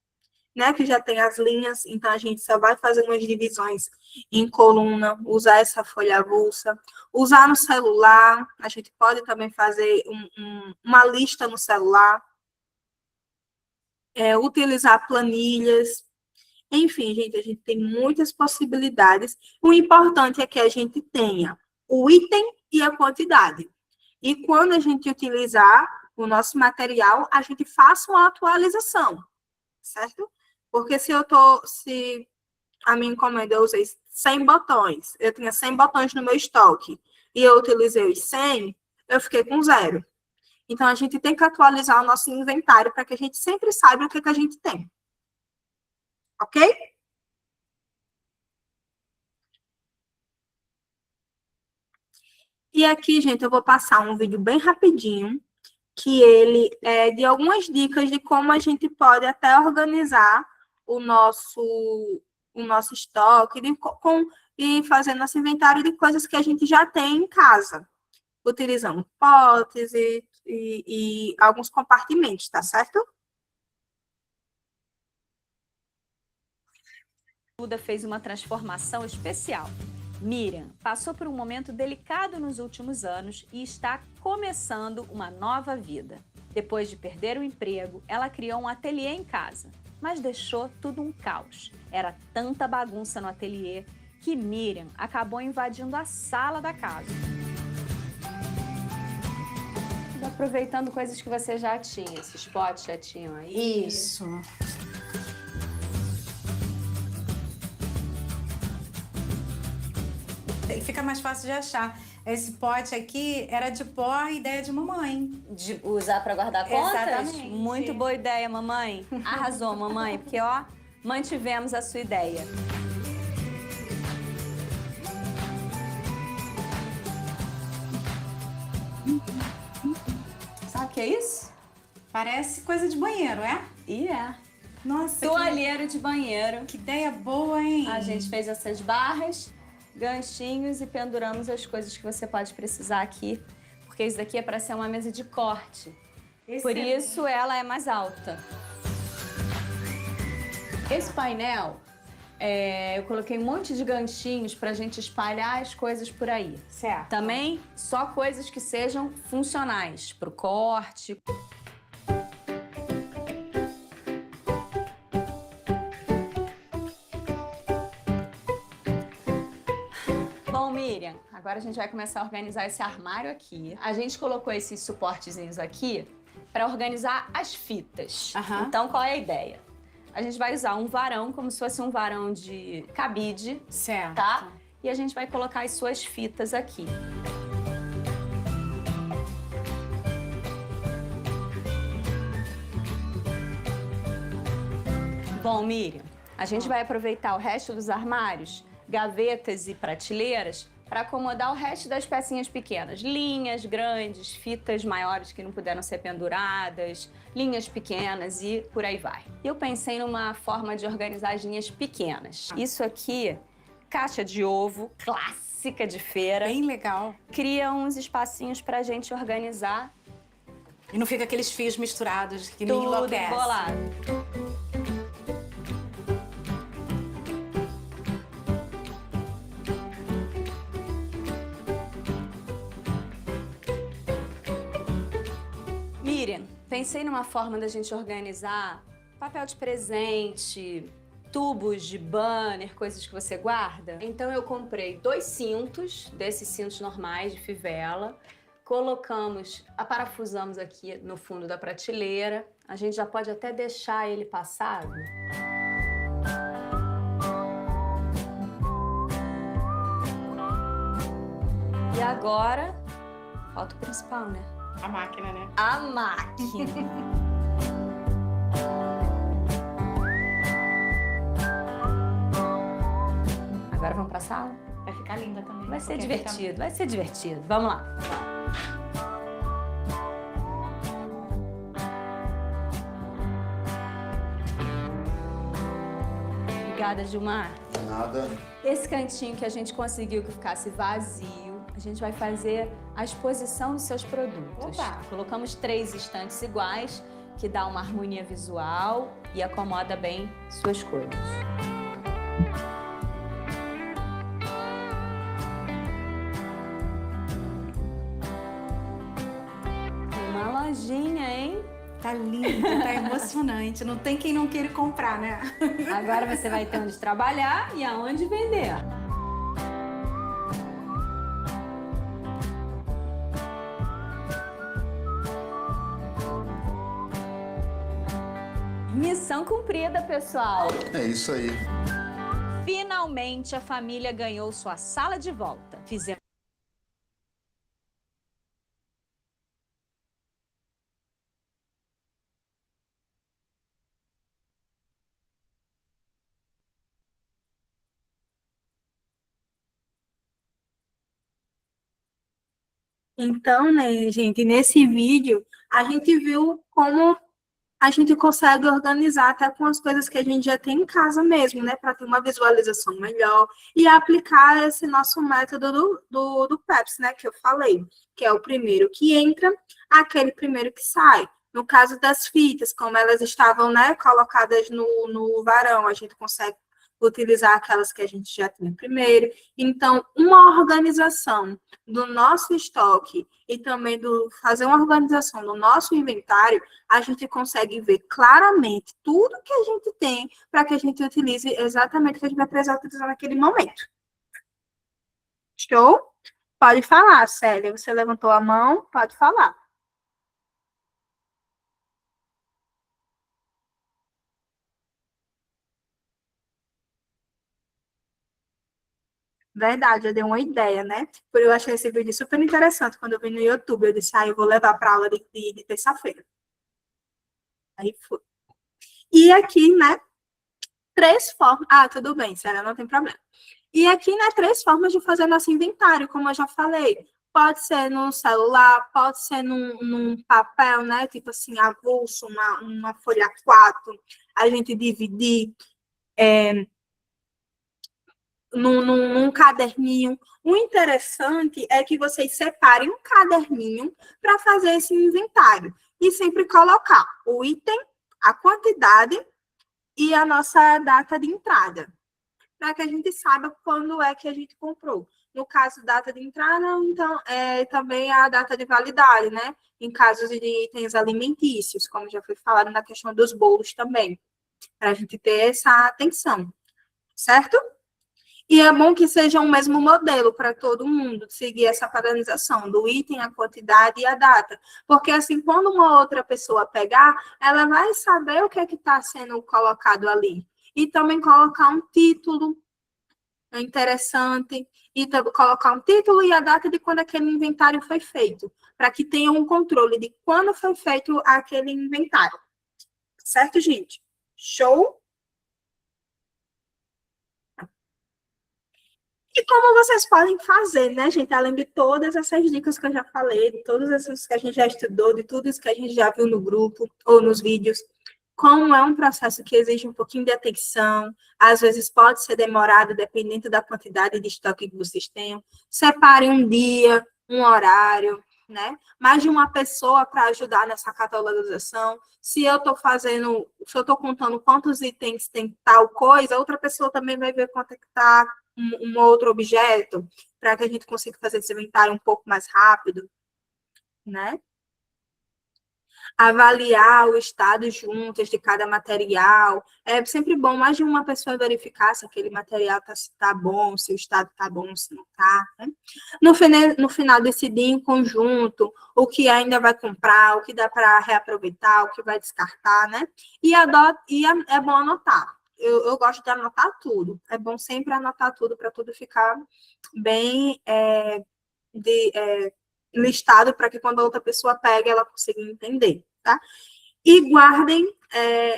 S5: né, que já tem as linhas, então a gente só vai fazer umas divisões em coluna, usar essa folha avulsa, usar no celular, a gente pode também fazer uma lista no celular, utilizar planilhas, enfim, gente, a gente tem muitas possibilidades. O importante é que a gente tenha o item e a quantidade. E quando a gente utilizar o nosso material, a gente faça uma atualização, certo? Porque se a minha encomenda eu usei 100 botões, eu tinha 100 botões no meu estoque, e eu utilizei os 100, eu fiquei com 0. Então, a gente tem que atualizar o nosso inventário para que a gente sempre saiba o que a gente tem. Ok? E aqui, gente, eu vou passar um vídeo bem rapidinho, que ele é de algumas dicas de como a gente pode até organizar o nosso estoque e fazer nosso inventário de coisas que a gente já tem em casa. utilizando potes e alguns compartimentos, tá certo?
S15: Duda fez uma transformação especial. Miriam passou por um momento delicado nos últimos anos e está começando uma nova vida. Depois de perder o emprego, ela criou um ateliê em casa, mas deixou tudo um caos. Era tanta bagunça no ateliê que Miriam acabou invadindo a sala da casa. Aproveitando coisas que você já tinha, esses potes já tinham aí?
S16: Isso. Fica mais fácil de achar. Esse pote aqui era de pó, ideia de mamãe.
S15: De usar para guardar contas?
S16: Exatamente.
S15: Muito boa ideia, mamãe. Arrasou, mamãe, porque, ó, mantivemos a sua ideia.
S16: Sabe o que é isso? Parece coisa de banheiro, é?
S15: E é.
S16: Nossa,
S15: Toalheiro de banheiro.
S16: Que ideia boa, hein?
S15: A gente fez essas barras, ganchinhos e penduramos as coisas que você pode precisar aqui, porque isso daqui é para ser uma mesa de corte. Por isso ela é mais alta. Esse painel, eu coloquei um monte de ganchinhos para a gente espalhar as coisas por aí.
S16: Certo.
S15: Também só coisas que sejam funcionais para o corte. Bom, Miriam, agora a gente vai começar a organizar esse armário aqui. A gente colocou esses suportezinhos aqui para organizar as fitas. Então, qual é a ideia? A gente vai usar um varão, como se fosse um varão de cabide,
S16: certo,
S15: tá? E a gente vai colocar as suas fitas aqui. Bom, Miriam, a gente vai aproveitar o resto dos armários, gavetas e prateleiras, para acomodar o resto das pecinhas pequenas. Linhas grandes, fitas maiores que não puderam ser penduradas, linhas pequenas e por aí vai. Eu pensei numa forma de organizar as linhas pequenas. Isso aqui, caixa de ovo, clássica de feira.
S16: Bem legal.
S15: Cria uns espacinhos pra gente organizar.
S16: E não fica aqueles fios misturados que me
S15: Tudo
S16: enlouquece.
S15: embolado. Miriam, pensei numa forma da gente organizar papel de presente, tubos de banner, coisas que você guarda. Então eu comprei 2 cintos, desses cintos normais de fivela, colocamos, aparafusamos aqui no fundo da prateleira. A gente já pode até deixar ele passado. E agora, falta o principal, né?
S16: A máquina, né?
S15: A máquina. Agora vamos pra sala?
S16: Vai ficar linda também.
S15: Vai ser divertido, vai ser divertido. Vamos lá. Obrigada, Gilmar.
S17: Nada.
S15: Esse cantinho que a gente conseguiu que ficasse vazio, a gente vai fazer a exposição dos seus produtos.
S16: Opa.
S15: Colocamos 3 estantes iguais, que dá uma harmonia visual e acomoda bem suas coisas. Uma lojinha, hein?
S16: Tá lindo, tá emocionante. Não tem quem não queira comprar, né?
S15: Agora você vai ter onde trabalhar e aonde vender. Missão cumprida, pessoal.
S17: É isso aí.
S15: Finalmente a família ganhou sua sala de volta. Fizemos
S5: Então, né, gente, nesse vídeo, a gente viu como a gente consegue organizar até com as coisas que a gente já tem em casa mesmo, né? Para ter uma visualização melhor e aplicar esse nosso método do PEPS, né? Que eu falei, que é o primeiro que entra, aquele primeiro que sai. No caso das fitas, como elas estavam, né, colocadas no varão, a gente consegue utilizar aquelas que a gente já tinha primeiro. Então, uma organização do nosso estoque e também fazer uma organização do nosso inventário, a gente consegue ver claramente tudo que a gente tem para que a gente utilize exatamente o que a gente vai precisar utilizar naquele momento. Show? Pode falar, Célia. Você levantou a mão, pode falar. Verdade, eu dei uma ideia, né? Por eu achei esse vídeo super interessante. Quando eu vi no YouTube, eu disse, eu vou levar para a aula de terça-feira. Aí foi. E aqui, né, 3 formas... tudo bem, Célia, não tem problema. E aqui, né, 3 formas de fazer nosso inventário, como eu já falei. Pode ser no celular, pode ser num papel, né, tipo assim, avulso, uma folha 4, a gente dividir num caderninho. O interessante é que vocês separem um caderninho para fazer esse inventário. E sempre colocar o item, a quantidade e a nossa data de entrada, para que a gente saiba quando é que a gente comprou. No caso, data de entrada, então, também a data de validade, né? Em casos de itens alimentícios, como já foi falado na questão dos bolos também, para a gente ter essa atenção, certo? E é bom que seja o mesmo modelo para todo mundo, seguir essa padronização do item, a quantidade e a data. Porque assim, quando uma outra pessoa pegar, ela vai saber o que é que está sendo colocado ali. E também colocar um título interessante, e também colocar um título e a data de quando aquele inventário foi feito, para que tenha um controle de quando foi feito aquele inventário. Certo, gente? Show? E como vocês podem fazer, né, gente? Além de todas essas dicas que eu já falei, de todas essas que a gente já estudou, de tudo isso que a gente já viu no grupo ou nos vídeos, como é um processo que exige um pouquinho de atenção, às vezes pode ser demorado, dependendo da quantidade de estoque que vocês tenham. Separe um dia, um horário, né? Mais de uma pessoa para ajudar nessa catalogização. Se eu estou contando quantos itens tem tal coisa, outra pessoa também vai ver quanto é que está um outro objeto, para que a gente consiga fazer esse inventário um pouco mais rápido, né? Avaliar o estado juntas de cada material. É sempre bom mais de uma pessoa verificar se aquele material tá bom, se o estado está bom, se não está. Né? No final, decidir em conjunto o que ainda vai comprar, o que dá para reaproveitar, o que vai descartar, né? E é bom anotar. Eu gosto de anotar tudo. É bom sempre anotar tudo para tudo ficar bem listado para que quando a outra pessoa pega, ela consiga entender, tá? E guardem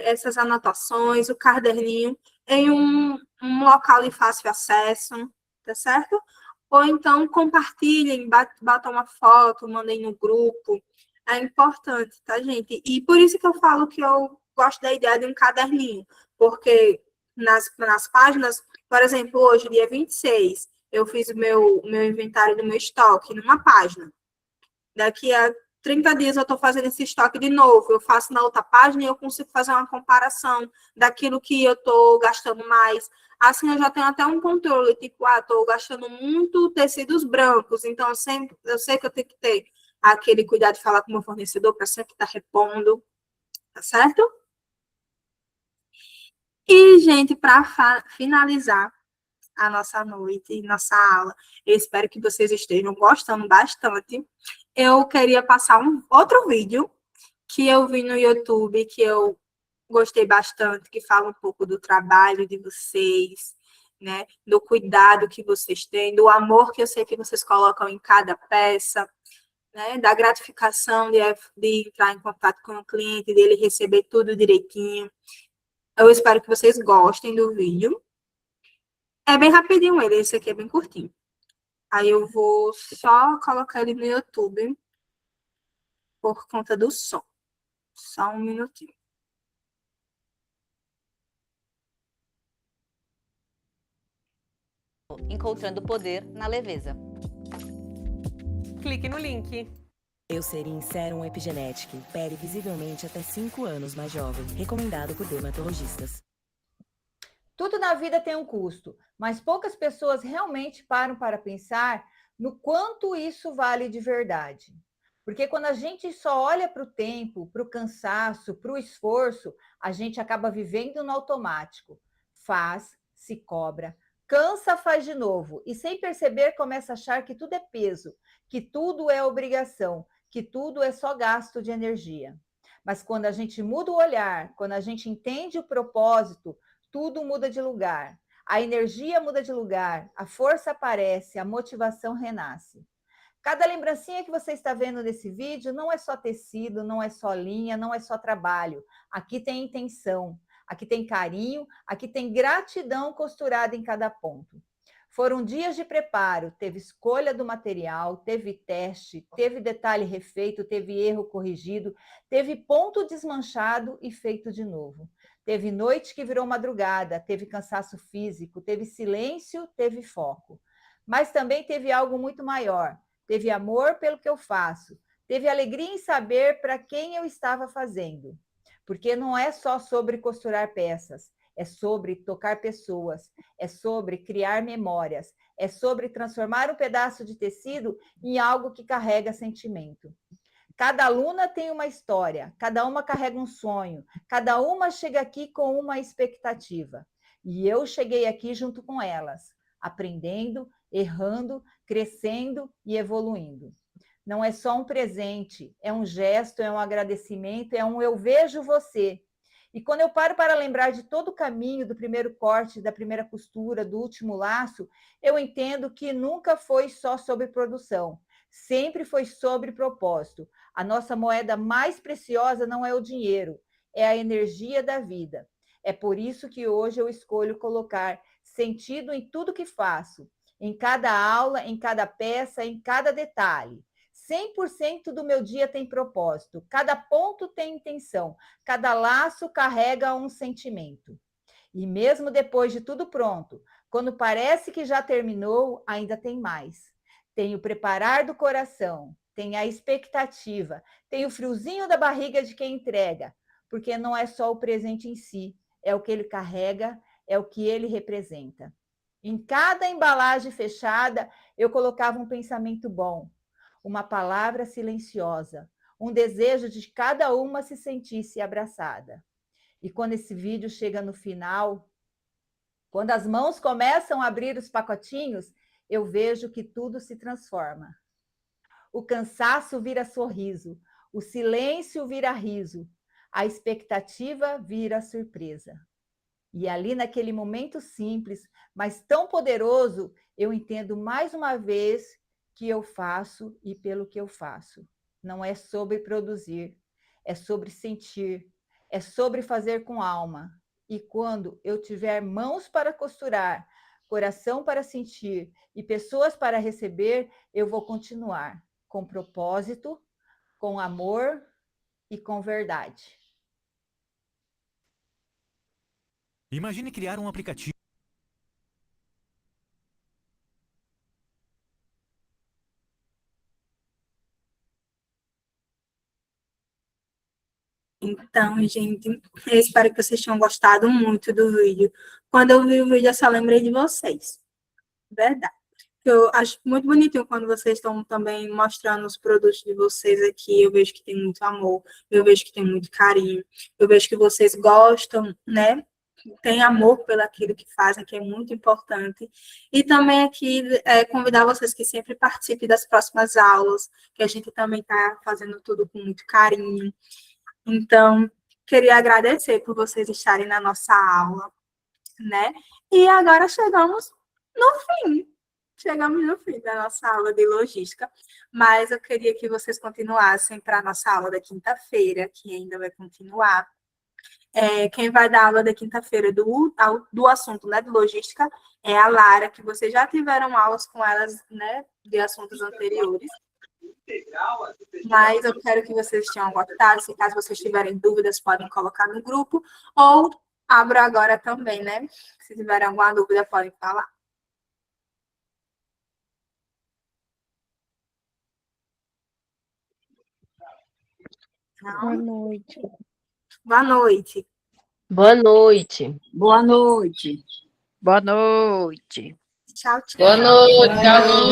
S5: essas anotações, o caderninho, em um local de fácil acesso, tá certo? Ou então compartilhem, batam uma foto, mandem no grupo. É importante, tá, gente? E por isso que eu falo que eu gosto da ideia de um caderninho, porque nas páginas, por exemplo, hoje, dia 26, eu fiz o meu inventário do meu estoque numa página. Daqui a 30 dias eu estou fazendo esse estoque de novo, eu faço na outra página e eu consigo fazer uma comparação daquilo que eu estou gastando mais. Assim, eu já tenho até um controle, tipo, estou gastando muito tecidos brancos, então eu sei que eu tenho que ter aquele cuidado de falar com o meu fornecedor para sempre estar repondo, tá certo? E, gente, para finalizar a nossa noite, nossa aula, eu espero que vocês estejam gostando bastante. Eu queria passar outro vídeo que eu vi no YouTube, que eu gostei bastante, que fala um pouco do trabalho de vocês, né? Do cuidado que vocês têm, do amor que eu sei que vocês colocam em cada peça, né? Da gratificação de entrar em contato com o cliente, dele receber tudo direitinho. Eu espero que vocês gostem do vídeo. É bem rapidinho ele, esse aqui é bem curtinho. Aí eu vou só colocar ele no YouTube por conta do som. Só um minutinho.
S17: encontrando poder na leveza.
S18: Clique no link.
S19: Eucerin Serum Epigenetic. Pele visivelmente até 5 anos mais jovem. Recomendado por dermatologistas.
S20: Tudo na vida tem um custo, mas poucas pessoas realmente param para pensar no quanto isso vale de verdade. Porque quando a gente só olha para o tempo, para o cansaço, para o esforço, a gente acaba vivendo no automático. Faz, se cobra, cansa, faz de novo. E sem perceber começa a achar que tudo é peso, que tudo é obrigação, que tudo é só gasto de energia. Mas quando a gente muda o olhar, quando a gente entende o propósito, tudo muda de lugar. A energia muda de lugar, a força aparece, a motivação renasce. Cada lembrancinha que você está vendo nesse vídeo não é só tecido, não é só linha, não é só trabalho. Aqui tem intenção, aqui tem carinho, aqui tem gratidão costurada em cada ponto. Foram dias de preparo, teve escolha do material, teve teste, teve detalhe refeito, teve erro corrigido, teve ponto desmanchado e feito de novo. Teve noite que virou madrugada, teve cansaço físico, teve silêncio, teve foco. Mas também teve algo muito maior. Teve amor pelo que eu faço. Teve alegria em saber para quem eu estava fazendo. Porque não é só sobre costurar peças, é sobre tocar pessoas, é sobre criar memórias, é sobre transformar um pedaço de tecido em algo que carrega sentimento. Cada aluna tem uma história, cada uma carrega um sonho, cada uma chega aqui com uma expectativa. E eu cheguei aqui junto com elas, aprendendo, errando, crescendo e evoluindo. Não é só um presente, é um gesto, é um agradecimento, é um eu vejo você. E quando eu paro para lembrar de todo o caminho, do primeiro corte, da primeira costura, do último laço, eu entendo que nunca foi só sobre produção, sempre foi sobre propósito. A nossa moeda mais preciosa não é o dinheiro, é a energia da vida. É por isso que hoje eu escolho colocar sentido em tudo que faço, em cada aula, em cada peça, em cada detalhe. 100% do meu dia tem propósito, cada ponto tem intenção, cada laço carrega um sentimento. E mesmo depois de tudo pronto, quando parece que já terminou, ainda tem mais. Tem o preparar do coração, tem a expectativa, tem o friozinho da barriga de quem entrega, porque não é só o presente em si, é o que ele carrega, é o que ele representa. Em cada embalagem fechada, eu colocava um pensamento bom, uma palavra silenciosa, um desejo de que cada uma se sentisse abraçada. E quando esse vídeo chega no final, quando as mãos começam a abrir os pacotinhos, eu vejo que tudo se transforma. O cansaço vira sorriso, o silêncio vira riso, a expectativa vira surpresa. E ali naquele momento simples, mas tão poderoso, eu entendo mais uma vez que eu faço e pelo que eu faço. Não é sobre produzir, é sobre sentir, é sobre fazer com alma. E quando eu tiver mãos para costurar, coração para sentir e pessoas para receber, eu vou continuar com propósito, com amor e com verdade.
S21: Imagine criar um aplicativo.
S5: Então, gente, eu espero que vocês tenham gostado muito do vídeo. Quando eu vi o vídeo, eu só lembrei de vocês. Verdade. Eu acho muito bonitinho quando vocês estão também mostrando os produtos de vocês aqui. Eu vejo que tem muito amor, eu vejo que tem muito carinho, eu vejo que vocês gostam, né? Tem amor pelo aquilo que fazem, que é muito importante. E também aqui convidar vocês que sempre participem das próximas aulas, que a gente também está fazendo tudo com muito carinho. Então, queria agradecer por vocês estarem na nossa aula, né? E agora chegamos no fim. Chegamos no fim da nossa aula de logística, mas eu queria que vocês continuassem para a nossa aula da quinta-feira, que ainda vai continuar. Quem vai dar aula da quinta-feira do assunto, né, de logística é a Lara, que vocês já tiveram aulas com elas, né, de assuntos anteriores. Mas eu quero que vocês tenham gostado. Se caso vocês tiverem dúvidas, podem colocar no grupo, ou abro agora também, né? Se tiverem alguma dúvida, podem falar. Boa
S9: noite.
S5: Boa noite.
S8: Boa noite.
S3: Boa noite.
S9: Boa noite.
S5: Tchau, tchau.
S6: Boa noite. Tchau.